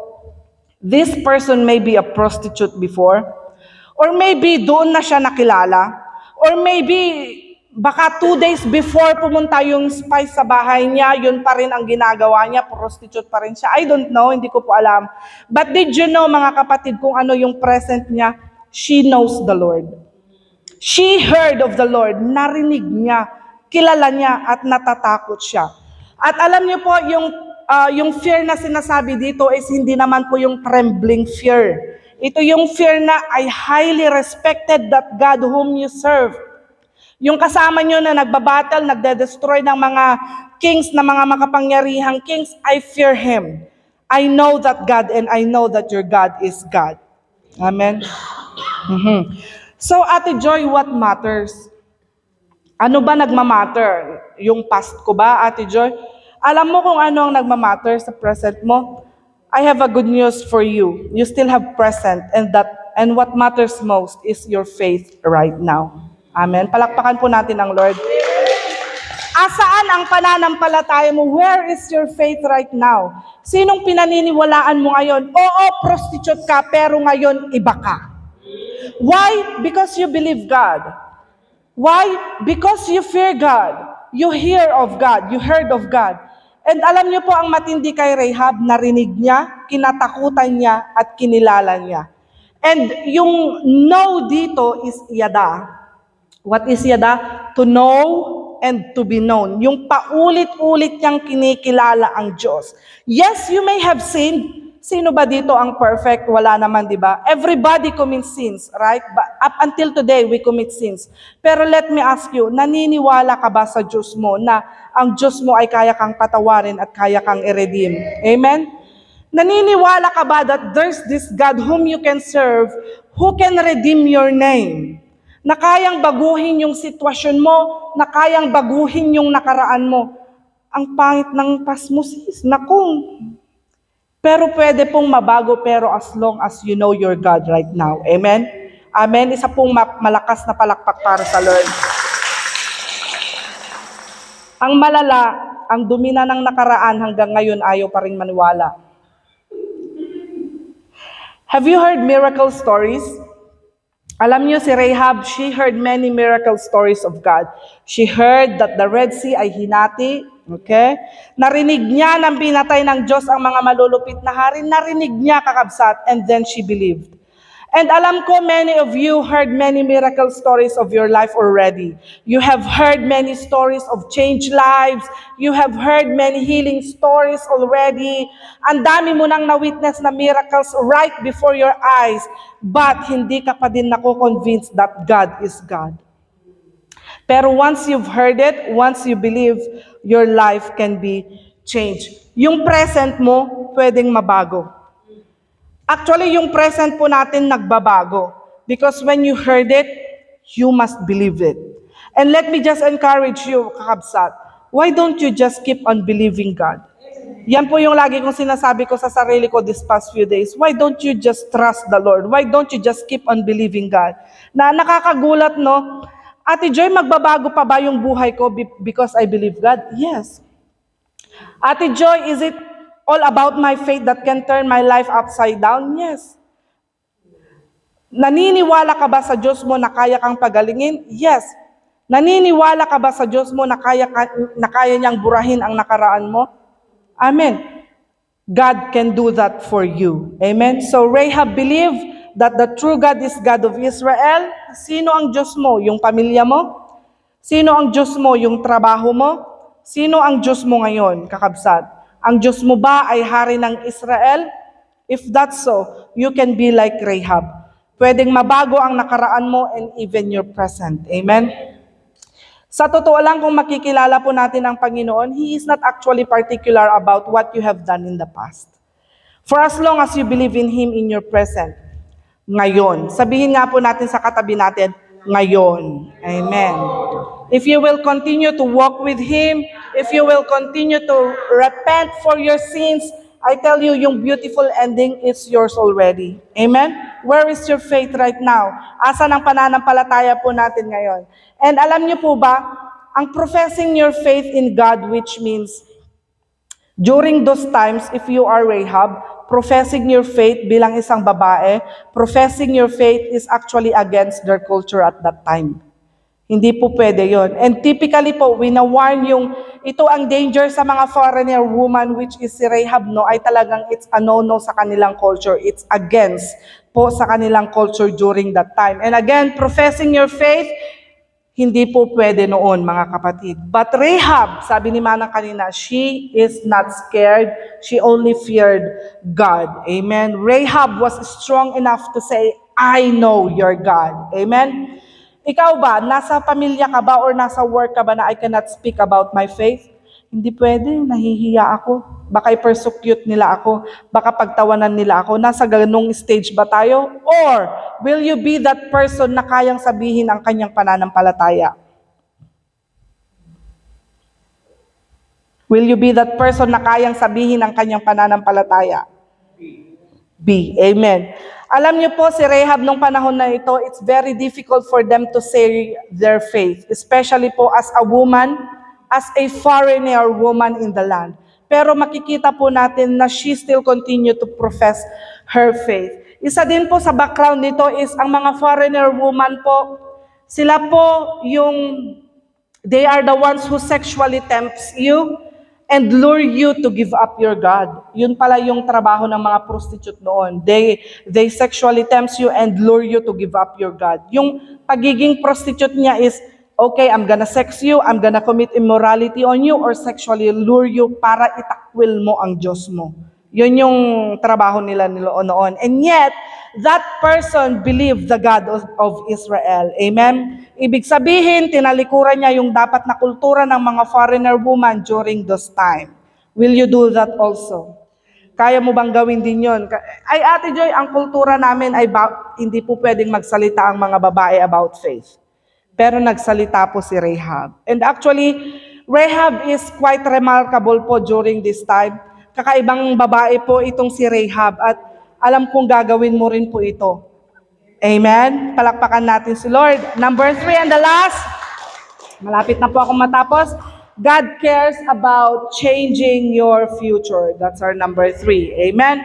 this person may be a prostitute before, or maybe doon na siya nakilala, or maybe baka 2 days before pumunta yung spy sa bahay niya, yun pa rin ang ginagawa niya, prostitute pa rin siya. I don't know, hindi ko po alam. But did you know, mga kapatid, kung ano yung present niya? She knows the Lord. She heard of the Lord, narinig niya, kilala niya, at natatakot siya. At alam niyo po, yung fear na sinasabi dito is hindi naman po yung trembling fear. Ito yung fear na I highly respected that God whom you serve. Yung kasama nyo na nagbabattle, nagde-destroy ng mga kings, na mga makapangyarihang kings, I fear Him. I know that God and I know that your God is God. Amen? So, Ate Joy, what matters? Ano ba nagmamatter? Yung past ko ba, Ate Joy? Alam mo kung ano ang nagmamatter sa present mo? I have a good news for you. You still have present, and what matters most is your faith right now. Amen. Palakpakan po natin ang Lord. Asaan ang pananampalataya mo? Where is your faith right now? Sinong pinaniniwalaan mo ngayon? Oo, prostitute ka, pero ngayon iba ka. Why? Because you believe God. Why? Because you fear God. You hear of God. You heard of God. And alam niyo po ang matindi kay Rahab, narinig niya, kinatakutan niya, at kinilala niya. And yung know dito is yada. What is yada? To know and to be known. Yung paulit-ulit niyang kinikilala ang Diyos. Yes, you may have sinned. Sino ba dito ang perfect? Wala naman, di ba? Everybody commits sins, right? But up until today, we commit sins. Pero let me ask you, naniniwala ka ba sa Diyos mo na ang Diyos mo ay kaya kang patawarin at kaya kang i-redeem? Amen? Naniniwala ka ba that there's this God whom you can serve, who can redeem your name? Na kayang baguhin yung sitwasyon mo, na kayang baguhin yung nakaraan mo. Ang pangit ng past mo, sis. Naku. Pero pwede pong mabago, pero as long as you know your God right now. Amen? Amen? Isa pong malakas na palakpak para sa Lord. Ang malala, ang dumi na ng nakaraan hanggang ngayon ayaw pa rin maniwala. Have you heard miracle stories? Alam niyo si Rahab, she heard many miracle stories of God. She heard that the Red Sea ay hinati, okay? Narinig niya nang pinatay ng Diyos ang mga malulupit na hari. Narinig niya, kakabsat, and then she believed. And alam ko, many of you heard many miracle stories of your life already. You have heard many stories of changed lives. You have heard many healing stories already. Ang dami mo nang na-witness na miracles right before your eyes. But hindi ka pa din nako-convinced that God is God. Pero once you've heard it, once you believe, your life can be changed. Yung present mo, pwedeng mabago. Actually, yung present po natin nagbabago. Because when you heard it, you must believe it. And let me just encourage you, kakabsat, why don't you just keep on believing God? Yan po yung lagi kong sinasabi ko sa sarili ko this past few days. Why don't you just trust the Lord? Why don't you just keep on believing God? Na nakakagulat, no? Ate Joy, magbabago pa ba yung buhay ko because I believe God? Yes. Ate Joy, is it all about my faith that can turn my life upside down? Yes. Naniniwala ka ba sa Diyos mo na kaya kang pagalingin? Yes. Naniniwala ka ba sa Diyos mo na kaya niyang burahin ang nakaraan mo? Amen. God can do that for you. Amen. So Rahab believed that the true God is God of Israel. Sino ang Diyos mo? Yung pamilya mo? Sino ang Diyos mo? Yung trabaho mo? Sino ang Diyos mo ngayon, kakabsat? Ang Diyos mo ba ay hari ng Israel? If that's so, you can be like Rahab. Pwedeng mabago ang nakaraan mo and even your present. Amen? Sa totoo lang, kung makikilala po natin ang Panginoon, He is not actually particular about what you have done in the past. For as long as you believe in Him in your present, ngayon. Sabihin nga po natin sa katabi natin, ngayon. Amen. If you will continue to walk with Him, if you will continue to repent for your sins, I tell you, yung beautiful ending is yours already. Amen? Where is your faith right now? Asan ang pananampalataya po natin ngayon? And alam niyo po ba, ang professing your faith in God, which means, during those times, if you are Rahab, professing your faith bilang isang babae, professing your faith is actually against their culture at that time. Hindi po pwede yon. And typically po, wina-warn ito ang danger sa mga foreigner woman, which is si Rahab, no, ay talagang it's a no-no sa kanilang culture. It's against po sa kanilang culture during that time. And again, professing your faith, hindi po pwede noon, mga kapatid. But Rahab, sabi ni Manang kanina, she is not scared. She only feared God. Amen. Rahab was strong enough to say, I know your God. Amen. Ikaw ba, nasa pamilya ka ba or nasa work ka ba na I cannot speak about my faith? Hindi pwede, nahihiya ako. Baka i-persecute nila ako. Baka pagtawanan nila ako. Nasa ganung stage ba tayo? Or will you be that person na kayang sabihin ang kanyang pananampalataya? Will you be that person na kayang sabihin ang kanyang pananampalataya? Be. Amen. Alam niyo po, si Rahab nung panahon na ito, it's very difficult for them to say their faith. Especially po as a woman, as a foreigner woman in the land. Pero makikita po natin na she still continue to profess her faith. Isa din po sa background nito is ang mga foreigner woman po, sila po they are the ones who sexually tempts you and lure you to give up your God. Yun pala yung trabaho ng mga prostitute noon. They sexually tempts you and lure you to give up your God. Yung pagiging prostitute niya is, okay, I'm gonna sex you, I'm gonna commit immorality on you, or sexually lure you para itakwil mo ang Diyos mo. Yun yung trabaho nila noon. And yet, that person believed the God of Israel. Amen? Ibig sabihin, tinalikuran niya yung dapat na kultura ng mga foreigner woman during those time. Will you do that also? Kaya mo bang gawin din yun? Ay, Ate Joy, ang kultura namin ay hindi po pwedeng magsalita ang mga babae about faith. Pero nagsalita po si Rahab. And actually, Rahab is quite remarkable po during this time. Kakaibang babae po itong si Rahab at alam kong gagawin mo rin po ito. Amen? Palakpakan natin si Lord. Number 3 and the last. Malapit na po akong matapos. God cares about changing your future. That's our number 3. Amen?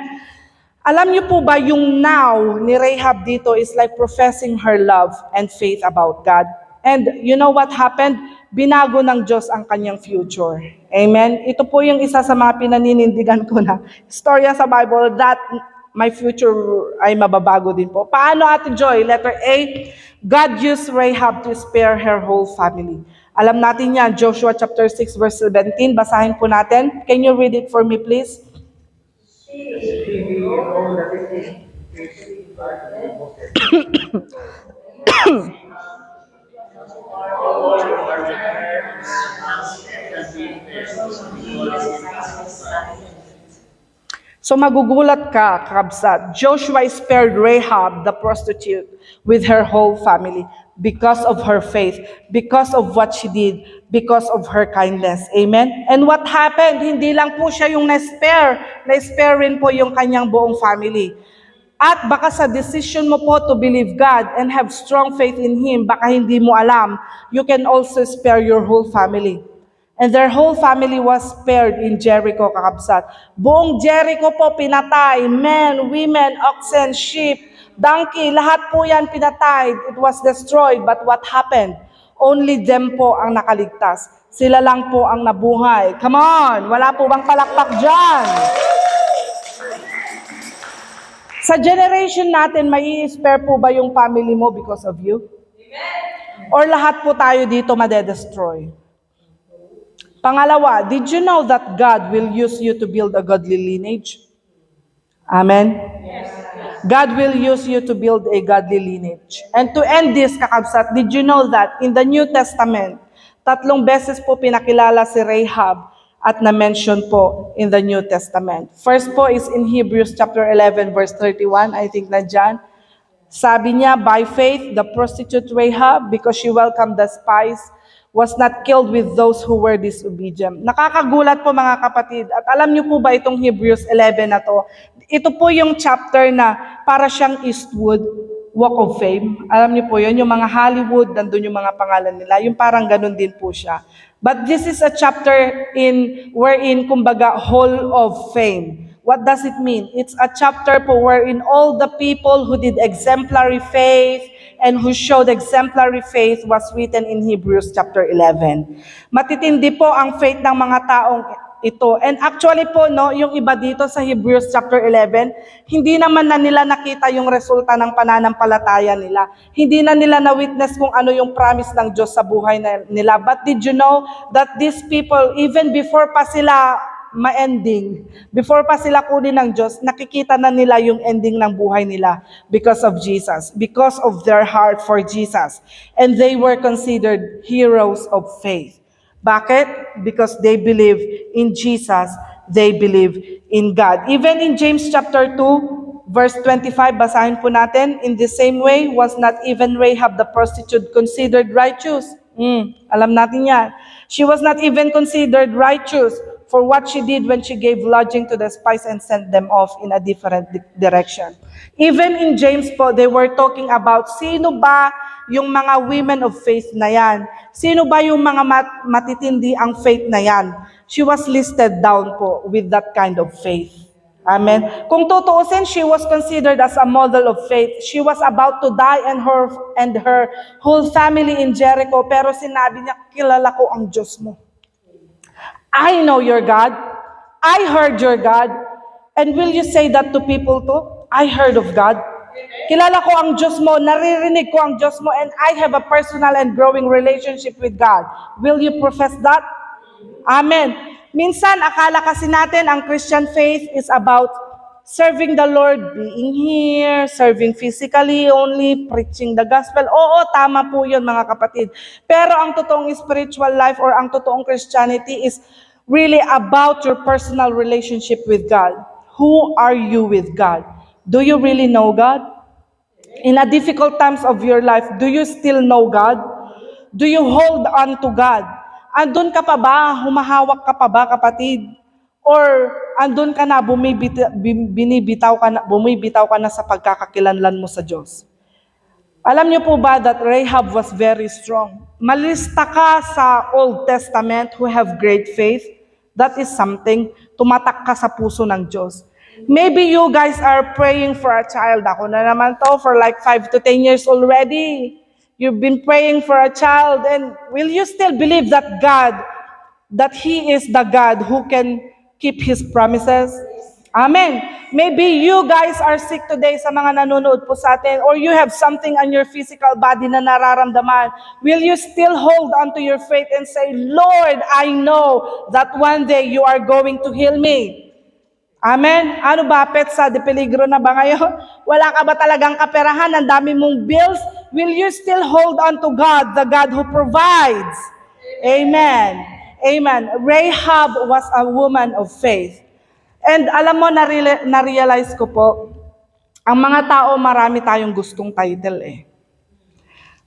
Alam niyo po ba yung now ni Rahab dito is like professing her love and faith about God. And you know what happened? Binago ng Diyos ang kanyang future. Amen? Ito po yung isa sa mga pinaninindigan ko na istorya sa Bible that my future ay mababago din po. Paano, Ate Joy? Letter A, God used Rahab to spare her whole family. Alam natin yan, Joshua chapter 6 verse 17. Basahin po natin. Can you read it for me, please? So magugulat ka, kabsat. Joshua spared Rahab, the prostitute, with her whole family because of her faith, because of what she did, because of her kindness. Amen? And what happened? Hindi lang po siya yung na-spare rin po yung kanyang buong family. At baka sa decision mo po to believe God and have strong faith in Him, baka hindi mo alam, you can also spare your whole family. And their whole family was spared in Jericho, kakabsat. Buong Jericho po pinatay. Men, women, oxen, sheep, donkey, lahat po yan pinatay. It was destroyed. But what happened? Only them po ang nakaligtas. Sila lang po ang nabuhay. Come on! Wala po bang palakpak dyan? Sa generation natin, may i-spare po ba yung family mo because of you? Or lahat po tayo dito madedestroy? Pangalawa, did you know that God will use you to build a godly lineage? Amen? God will use you to build a godly lineage. And to end this, kakabsat, did you know that in the New Testament, 3 beses po pinakilala si Rahab at na-mention po in the New Testament. First po is in Hebrews chapter 11 verse 31, I think na dyan. Sabi niya, by faith, the prostitute Rahab, because she welcomed the spies, was not killed with those who were disobedient. Nakakagulat po mga kapatid. At alam niyo po ba itong Hebrews 11 na to? Ito po yung chapter na para siyang Eastwood, Walk of Fame. Alam niyo po yun, yung mga Hollywood, nandun yung mga pangalan nila. Yung parang ganun din po siya. But this is a chapter wherein, kumbaga, Hall of Fame. What does it mean? It's a chapter po wherein all the people who did exemplary faith and who showed exemplary faith was written in Hebrews chapter 11. Matitindi po ang faith ng mga taong ito. And actually po, no, yung iba dito sa Hebrews chapter 11, hindi naman na nila nakita yung resulta ng pananampalataya nila. Hindi na nila na-witness kung ano yung promise ng Diyos sa buhay nila. But did you know that these people, even before pa sila ma-ending, before pa sila kunin ng Diyos, nakikita na nila yung ending ng buhay nila because of Jesus, because of their heart for Jesus. And they were considered heroes of faith. Bakit? Because they believe in Jesus, they believe in God. Even in James chapter 2, verse 25, basahin po natin, in the same way, was not even Rahab the prostitute considered righteous? Alam natin yan. She was not even considered righteous for what she did when she gave lodging to the spies and sent them off in a different direction. Even in James po, they were talking about sino ba yung mga women of faith na yan? Sino ba yung mga matitindi ang faith na yan? She was listed down po with that kind of faith. Amen. Kung tutuusin, she was considered as a model of faith. She was about to die and her whole family in Jericho, pero sinabi niya, kilala ko ang Diyos mo. I know your God. I heard your God. And will you say that to people too? I heard of God. Kilala ko ang Diyos mo, naririnig ko ang Diyos mo, and I have a personal and growing relationship with God. Will you profess that? Amen. Minsan, akala kasi natin ang Christian faith is about serving the Lord, being here, serving physically only, preaching the gospel. Oo, tama po yun mga kapatid. Pero ang totoong spiritual life or ang totoong Christianity is really about your personal relationship with God. Who are you with God? Do you really know God? In a difficult times of your life, do you still know God? Do you hold on to God? Andun ka pa ba? Humahawak ka pa ba, kapatid? Or andun ka na, bumibitaw ka na sa pagkakakilanlan mo sa Diyos? Alam niyo po ba that Rahab was very strong? Malista ka sa Old Testament who have great faith. That is something, tumatak ka sa puso ng Diyos. Maybe you guys are praying for a child. Ako na naman to for like 5 to 10 years already. You've been praying for a child, and will you still believe that God, that He is the God who can keep His promises? Amen. Maybe you guys are sick today sa mga nanonood po sa atin, or you have something on your physical body na nararamdaman. Will you still hold on to your faith and say, Lord, I know that one day you are going to heal me. Amen? Ano ba, petsa, de peligro na ba ngayon? Wala ka ba talagang kaperahan? Ang dami mong bills? Will you still hold on to God, the God who provides? Amen. Amen. Rahab was a woman of faith. And alam mo, na-realize ko po, ang mga tao, marami tayong gustong title eh.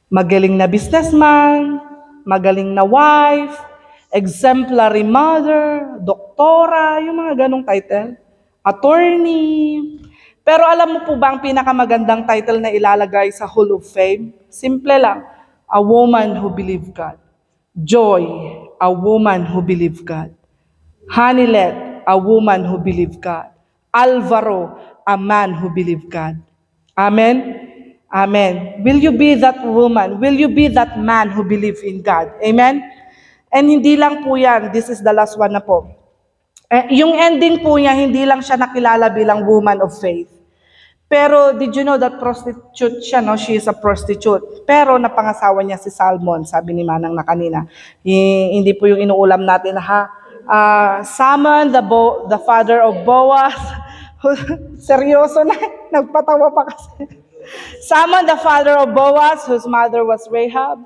Magaling na businessman, magaling na wife, exemplary mother, doktora, yung mga ganong title. Attorney. Pero alam mo po ba ang pinakamagandang title na ilalagay sa Hall of Fame? Simple lang. A woman who believed God. Joy, a woman who believed God. Hanilet, a woman who believed God. Alvaro, a man who believed God. Amen? Amen. Will you be that woman? Will you be that man who believe in God? Amen? And hindi lang po yan. This is the last one na po. Yung ending po niya, hindi lang siya nakilala bilang woman of faith. Pero did you know that prostitute siya, no? She is a prostitute. Pero napangasawa niya si Salmon, sabi ni Manang na kanina. Hindi po yung inuulam natin, ha? Salmon, the father of Boaz. Seryoso na, nagpatawa pa kasi. Salmon, the father of Boaz, whose mother was Rahab.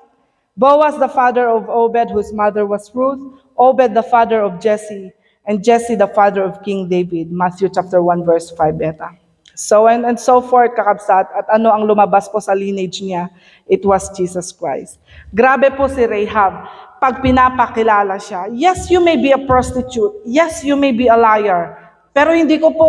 Boaz, the father of Obed, whose mother was Ruth. Obed, the father of Jesse. And Jesse, the father of King David. Matthew chapter 1, verse 5, beta. So and so forth, kakabsat. At ano ang lumabas po sa lineage niya? It was Jesus Christ. Grabe po si Rahab. Pag pinapakilala siya, yes, you may be a prostitute. Yes, you may be a liar. Pero hindi ko po,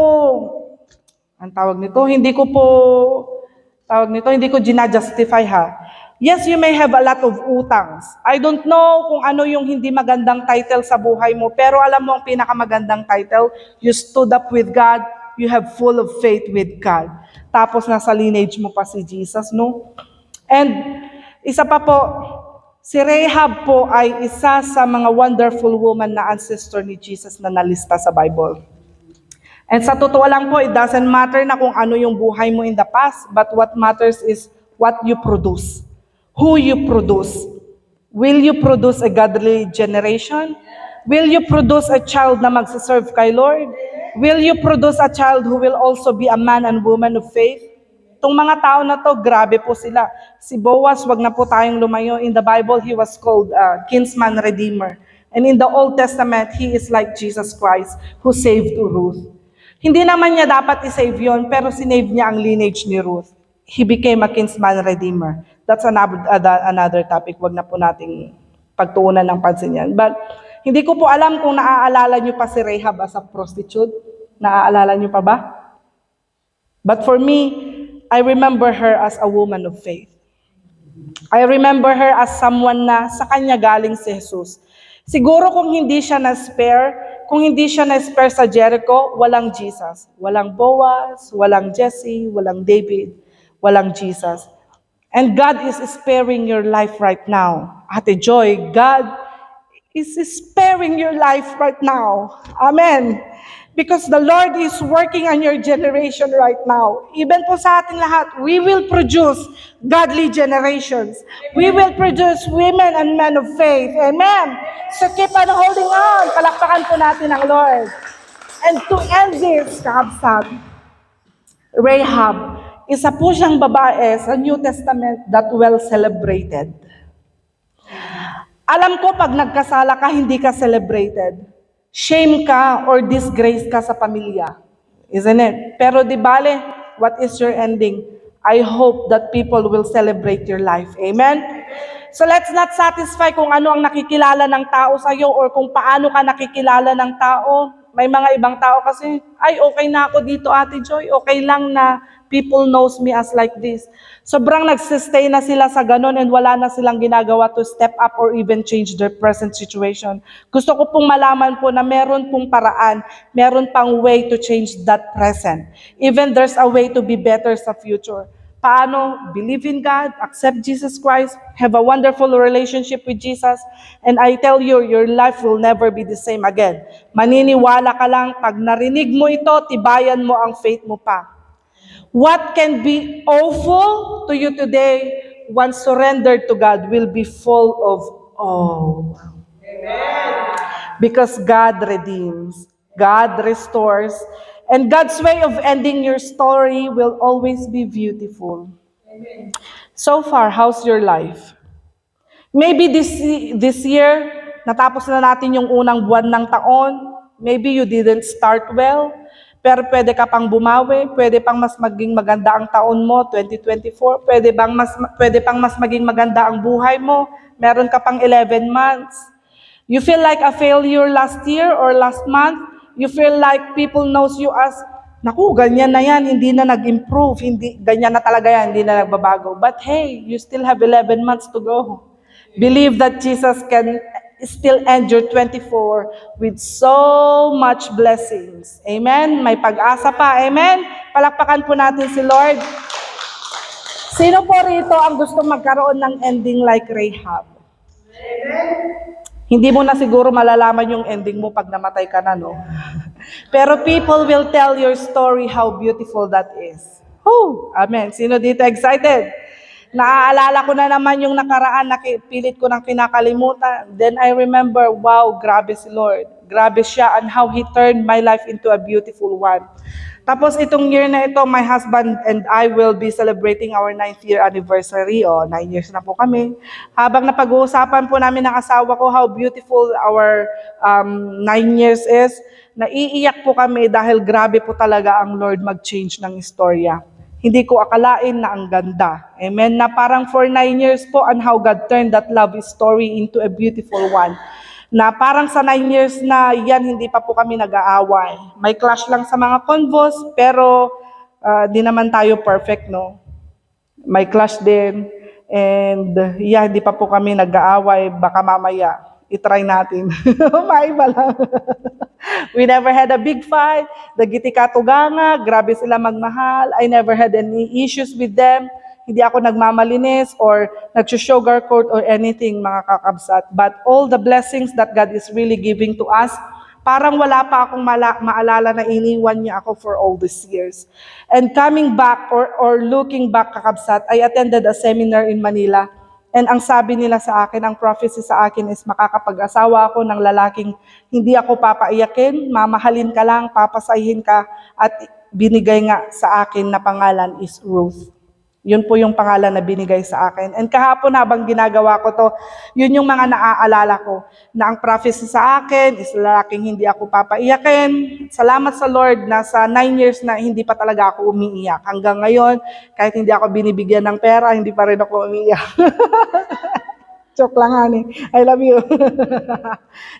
hindi ko ginajustify, ha. Yes, you may have a lot of utangs. I don't know kung ano yung hindi magandang title sa buhay mo, pero alam mo ang pinakamagandang title, you stood up with God, you have full of faith with God. Tapos nasa lineage mo pa si Jesus, no? And isa pa po, si Rahab po ay isa sa mga wonderful woman na ancestor ni Jesus na nalista sa Bible. And sa totoo lang po, it doesn't matter na kung ano yung buhay mo in the past, but what matters is what you produce. Who you produce. Will you produce a godly generation? Will you produce a child na magsaserve kay Lord? Will you produce a child who will also be a man and woman of faith? Itong mga tao na to, grabe po sila. Si Boaz, wag na po tayong lumayo. In the Bible, he was called kinsman redeemer. And in the Old Testament, he is like Jesus Christ who saved Ruth. Hindi naman niya dapat i-save yun, pero sinave niya ang lineage ni Ruth. He became a kinsman redeemer. That's another topic. Wag na po nating pagtuunan ng pansin yan. But hindi ko po alam kung naaalala niyo pa si Rahab as a prostitute. Naaalala niyo pa ba? But for me, I remember her as a woman of faith. I remember her as someone na sa kanya galing si Jesus. Siguro kung hindi siya na-spare sa Jericho, walang Jesus. Walang Boaz, walang Jesse, walang David, walang Jesus. And God is sparing your life right now. Ate Joy, God is sparing your life right now. Amen. Because the Lord is working on your generation right now. Even po sa ating lahat, we will produce godly generations. We will produce women and men of faith. Amen. So keep on holding on. Palakpakan po natin ang Lord. And to end this, kakabsat, Rahab, isa po siyang babae sa New Testament that well celebrated. Alam ko pag nagkasala ka, hindi ka celebrated. Shame ka or disgrace ka sa pamilya. Isn't it? Pero di bale, what is your ending? I hope that people will celebrate your life. Amen? So let's not satisfy kung ano ang nakikilala ng tao sa'yo or kung paano ka nakikilala ng tao. May mga ibang tao kasi, ay okay na ako dito, Ate Joy. Okay lang na people knows me as like this. Sobrang nagsistay na sila sa ganon and wala na silang ginagawa to step up or even change their present situation. Gusto ko pong malaman po na meron pong paraan, meron pang way to change that present. Even there's a way to be better sa future. Paano? Believe in God, accept Jesus Christ, have a wonderful relationship with Jesus, and I tell you, your life will never be the same again. Maniniwala ka lang, pag narinig mo ito, tibayan mo ang faith mo pa. What can be awful to you today, once surrendered to God, will be full of awe. Amen. Because God redeems, God restores, and God's way of ending your story will always be beautiful. Amen. So far, how's your life? Maybe this year, natapos na natin yung unang buwan ng taon. Maybe you didn't start well. Pero pwede ka pang bumawi, pwede pang mas maging maganda ang taon mo, 2024, pwede pang mas maging maganda ang buhay mo, meron ka pang 11 months. You feel like a failure last year or last month, you feel like people knows you as, naku, ganyan na yan, hindi na nag-improve, ganyan na talaga yan, hindi na nagbabago. But hey, you still have 11 months to go. Believe that Jesus can still end your 24 with so much blessings. Amen? May pag-asa pa. Amen? Palakpakan po natin si Lord. Sino po rito ang gusto magkaroon ng ending like Rahab? Hindi mo na siguro malalaman yung ending mo pag namatay ka na, no? Pero people will tell your story how beautiful that is. Oh, amen. Sino dito excited? Naaalala ko na naman yung nakaraan, pilit ko nang kinakalimutan. Then I remember, wow, grabe si Lord. Grabe siya and how He turned my life into a beautiful one. Tapos itong year na ito, my husband and I will be celebrating our 9th year anniversary. 9 years na po kami. Habang napag-uusapan po namin ng asawa ko how beautiful our 9 years is, naiiyak po kami dahil grabe po talaga ang Lord mag-change ng istorya. Hindi ko akalain na ang ganda. Amen? Na parang for 9 years po and how God turned that love story into a beautiful one. Na parang sa 9 years na yan, hindi pa po kami nag-aaway. May clash lang sa mga convos, pero di naman tayo perfect, no? May clash din. And hindi pa po kami nag-aaway. Baka mamaya, itry natin. Maiba lang. We never had a big fight. Dagiti katuganga, grabe sila magmahal. I never had any issues with them. Hindi ako nagmamalinis or nag-sugarcoat or anything, mga kakabsat. But all the blessings that God is really giving to us, parang wala pa akong maalala na iniwan niya ako for all these years. And coming back or looking back, kakabsat, I attended a seminar in Manila. And ang sabi nila sa akin, ang prophecy sa akin is makakapag-asawa ako ng lalaking hindi ako papaiyakin, mamahalin ka lang, papasahin ka, at binigay nga sa akin na pangalan is Ruth. Yun po yung pangalan na binigay sa akin. And kahapon habang ginagawa ko to, yun yung mga naaalala ko, na ang prophecy sa akin is lalaking hindi ako papaiyakin. Salamat sa Lord na sa 9 years na hindi pa talaga ako umiiyak. Hanggang ngayon, kahit hindi ako binibigyan ng pera, hindi pa rin ako umiiyak. Joke lang, honey. I love you.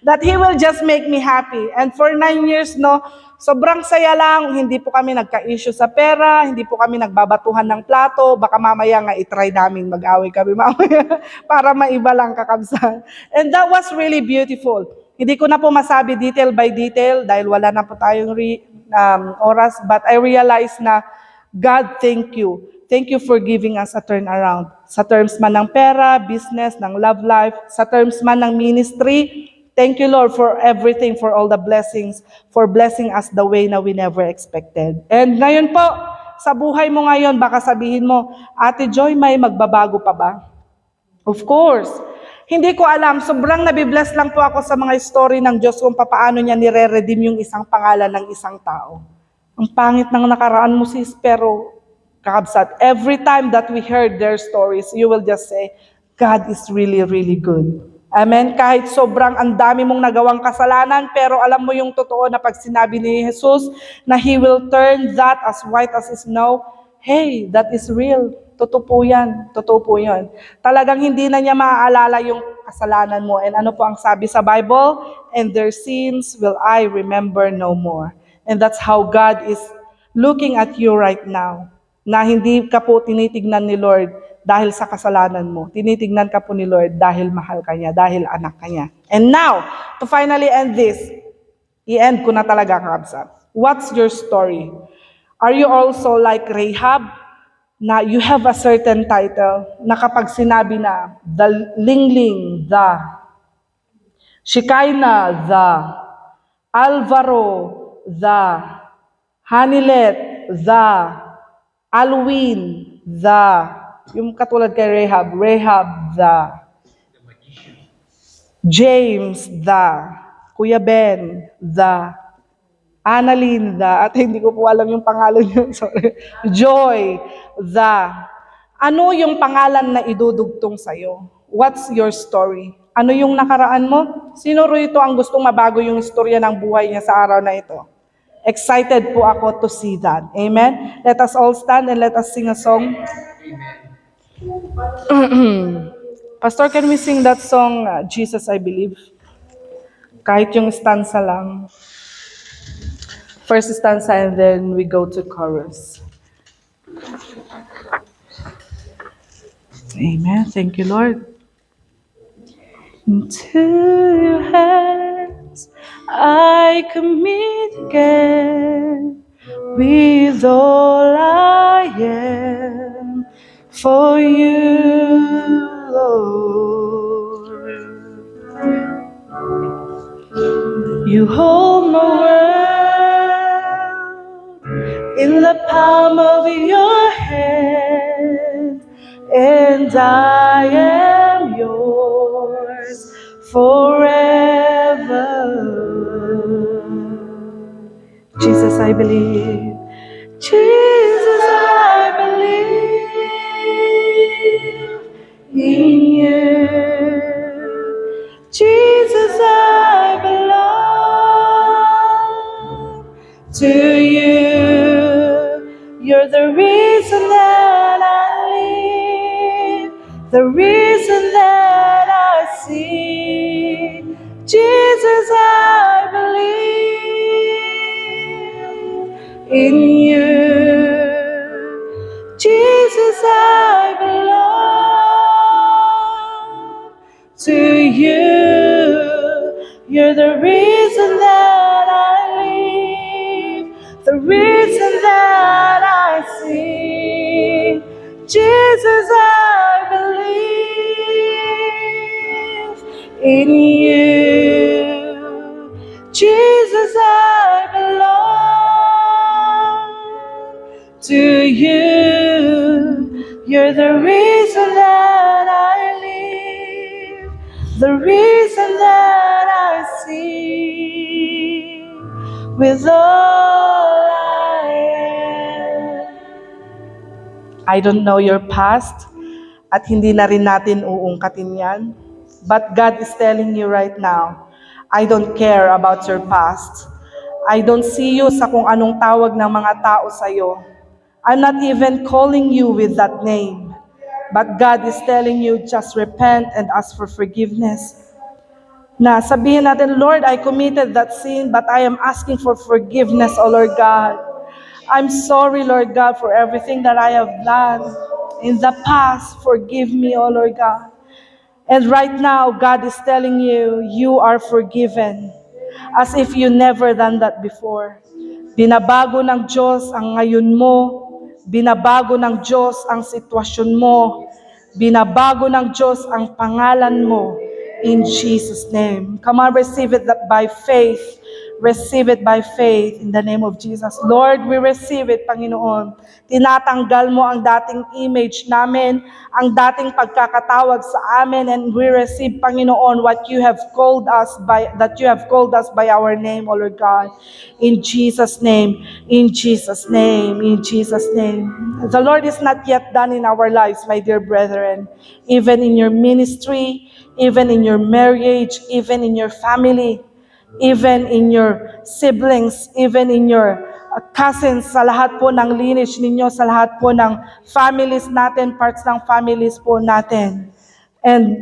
That He will just make me happy. And for 9 years, no, sobrang saya lang. Hindi po kami nagka-issue sa pera. Hindi po kami nagbabatuhan ng plato. Baka mamaya nga itry namin mag-away kami mamaya para maiba lang, kakabsan. And that was really beautiful. Hindi ko na po masabi detail by detail dahil wala na po tayong oras. But I realized na, God, thank you. Thank you for giving us a turnaround. Sa terms man ng pera, business, ng love life, sa terms man ng ministry, thank you, Lord, for everything, for all the blessings, for blessing us the way na we never expected. And ngayon po, sa buhay mo ngayon, baka sabihin mo, Ate Joy, may magbabago pa ba? Of course. Hindi ko alam, sobrang nabibless lang po ako sa mga story ng Diyos kung paano niya nire-redeem yung isang pangalan ng isang tao. Ang pangit ng nakaraan mo, sis, pero kakabsat, every time that we heard their stories, you will just say, God is really, really good. Amen? Kahit sobrang ang dami mong nagawang kasalanan, pero alam mo yung totoo na pag sinabi ni Jesus na He will turn that as white as snow, hey, that is real. Totoo po yan. Totoo po yun. Talagang hindi na niya maaalala yung kasalanan mo. And ano po ang sabi sa Bible? And their sins will I remember no more. And that's how God is looking at you right now. Na hindi ka po tinitignan ni Lord dahil sa kasalanan mo. Tinitignan ka po ni Lord dahil mahal ka niya, dahil anak ka niya. And now, to finally end this, i-end ko na talaga, kakabsat. What's your story? Are you also like Rahab, na you have a certain title, na kapag sinabi na, the Lingling, the Shikaina, the Alvaro, the Hanilet, the Alwin, yung katulad kay Rahab, the James, the Kuya Ben, the Annalyn, at hindi ko po alam yung pangalan niyo, sorry, Joy, ano yung pangalan na idudugtong sa'yo? What's your story? Ano yung nakaraan mo? Sino rito ang gustong mabago yung istorya ng buhay niya sa araw na ito? Excited po ako to see that. Amen? Let us all stand and let us sing a song. Pastor, can we sing that song, Jesus, I Believe? Kahit yung stanza lang. First stanza and then we go to chorus. Amen. Thank you, Lord. Into your hands I commit again with all I am. for you, Lord. You hold my world in the palm of your hand, and I am yours forever. Jesus, I believe. Jesus, I believe in you. Jesus, I belong to you. You're the reason that I live, the reason that I see. Jesus, I believe in you. Jesus, I belong to you. You're the reason that I live, the reason that I sing. Jesus, I believe in you. Jesus, I belong to you. You're the reason that I live, the reason that I sing with all I am. I don't know your past, at hindi na rin natin uungkatin yan. But God is telling you right now, I don't care about your past. I don't see you sa kung anong tawag ng mga tao sa'yo. I'm not even calling you with that name. But God is telling you, just repent and ask for forgiveness. Na sabihin natin, Lord, I committed that sin, but I am asking for forgiveness, O Lord God. I'm sorry, Lord God, for everything that I have done in the past. Forgive me, O Lord God. And right now, God is telling you, you are forgiven. As if you never done that before. Binabago ng Diyos ang ngayon mo. Binabago ng Diyos ang sitwasyon mo. Binabago ng Diyos ang pangalan mo. In Jesus' name. Come on, receive it by faith. Receive it by faith in the name of Jesus. Lord, we receive it, Panginoon. Tinatanggal mo ang dating image namin, ang dating pagkakatawag sa amin, and we receive, Panginoon, what you have called us by, that you have called us by our name, O Lord God. In Jesus' name, in Jesus' name, in Jesus' name. The Lord is not yet done in our lives, my dear brethren. Even in your ministry, even in your marriage, even in your family, even in your siblings, even in your cousins, sa lahat po ng lineage ninyo, sa lahat po ng families natin, parts ng families po natin. And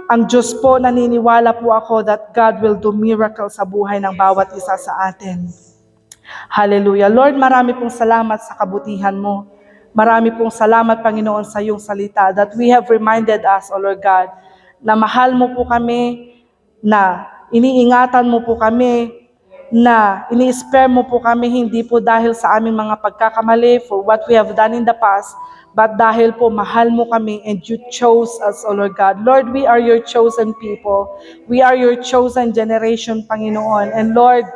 ang Diyos po, naniniwala po ako that God will do miracles sa buhay ng bawat isa sa atin. Hallelujah. Lord, marami pong salamat sa kabutihan mo. Marami pong salamat, Panginoon, sa iyong salita that we have reminded us, O Lord God, na mahal mo po kami, na iniingatan mo po kami, na ini-spare mo po kami, hindi po dahil sa aming mga pagkakamali for what we have done in the past, but dahil po mahal mo kami and you chose us, O Lord God. Lord, we are your chosen people. We are your chosen generation, Panginoon. And Lord,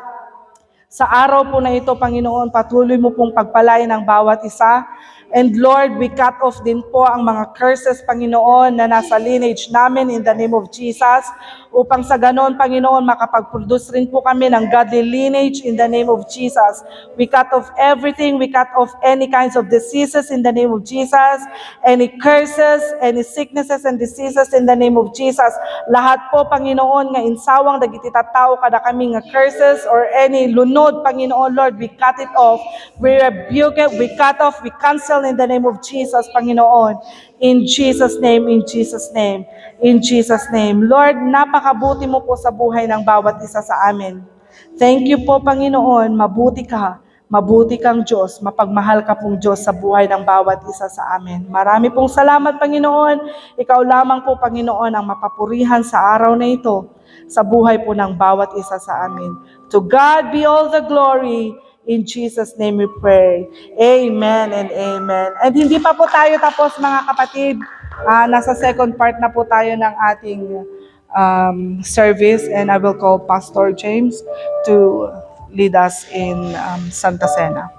sa araw po na ito, Panginoon, patuloy mo pong pagpalain ang bawat isa. And Lord, we cut off din po ang mga curses, Panginoon, na nasa lineage namin in the name of Jesus. Upang sa ganon, Panginoon, makapag-produce rin po kami ng godly lineage in the name of Jesus. We cut off everything. We cut off any kinds of diseases in the name of Jesus. Any curses, any sicknesses and diseases in the name of Jesus. Lahat po, Panginoon, nga insawang dagititatao kada kami nga curses or any lunod, Panginoon, Lord, we cut it off. We rebuke it. We cut off. We cancel in the name of Jesus, Panginoon. In Jesus' name, in Jesus' name, in Jesus' name. Lord, napakabuti mo po sa buhay ng bawat isa sa amin. Thank you po, Panginoon. Mabuti ka. Mabuti kang Diyos. Mapagmahal ka pong Diyos sa buhay ng bawat isa sa amin. Marami pong salamat, Panginoon. Ikaw lamang po, Panginoon, ang mapapurihan sa araw na ito sa buhay po ng bawat isa sa amin. To God be all the glory. In Jesus' name we pray. Amen and amen. And hindi pa po tayo tapos mga kapatid. Nasa second part na po tayo ng ating service, and I will call Pastor James to lead us in Santa Cena.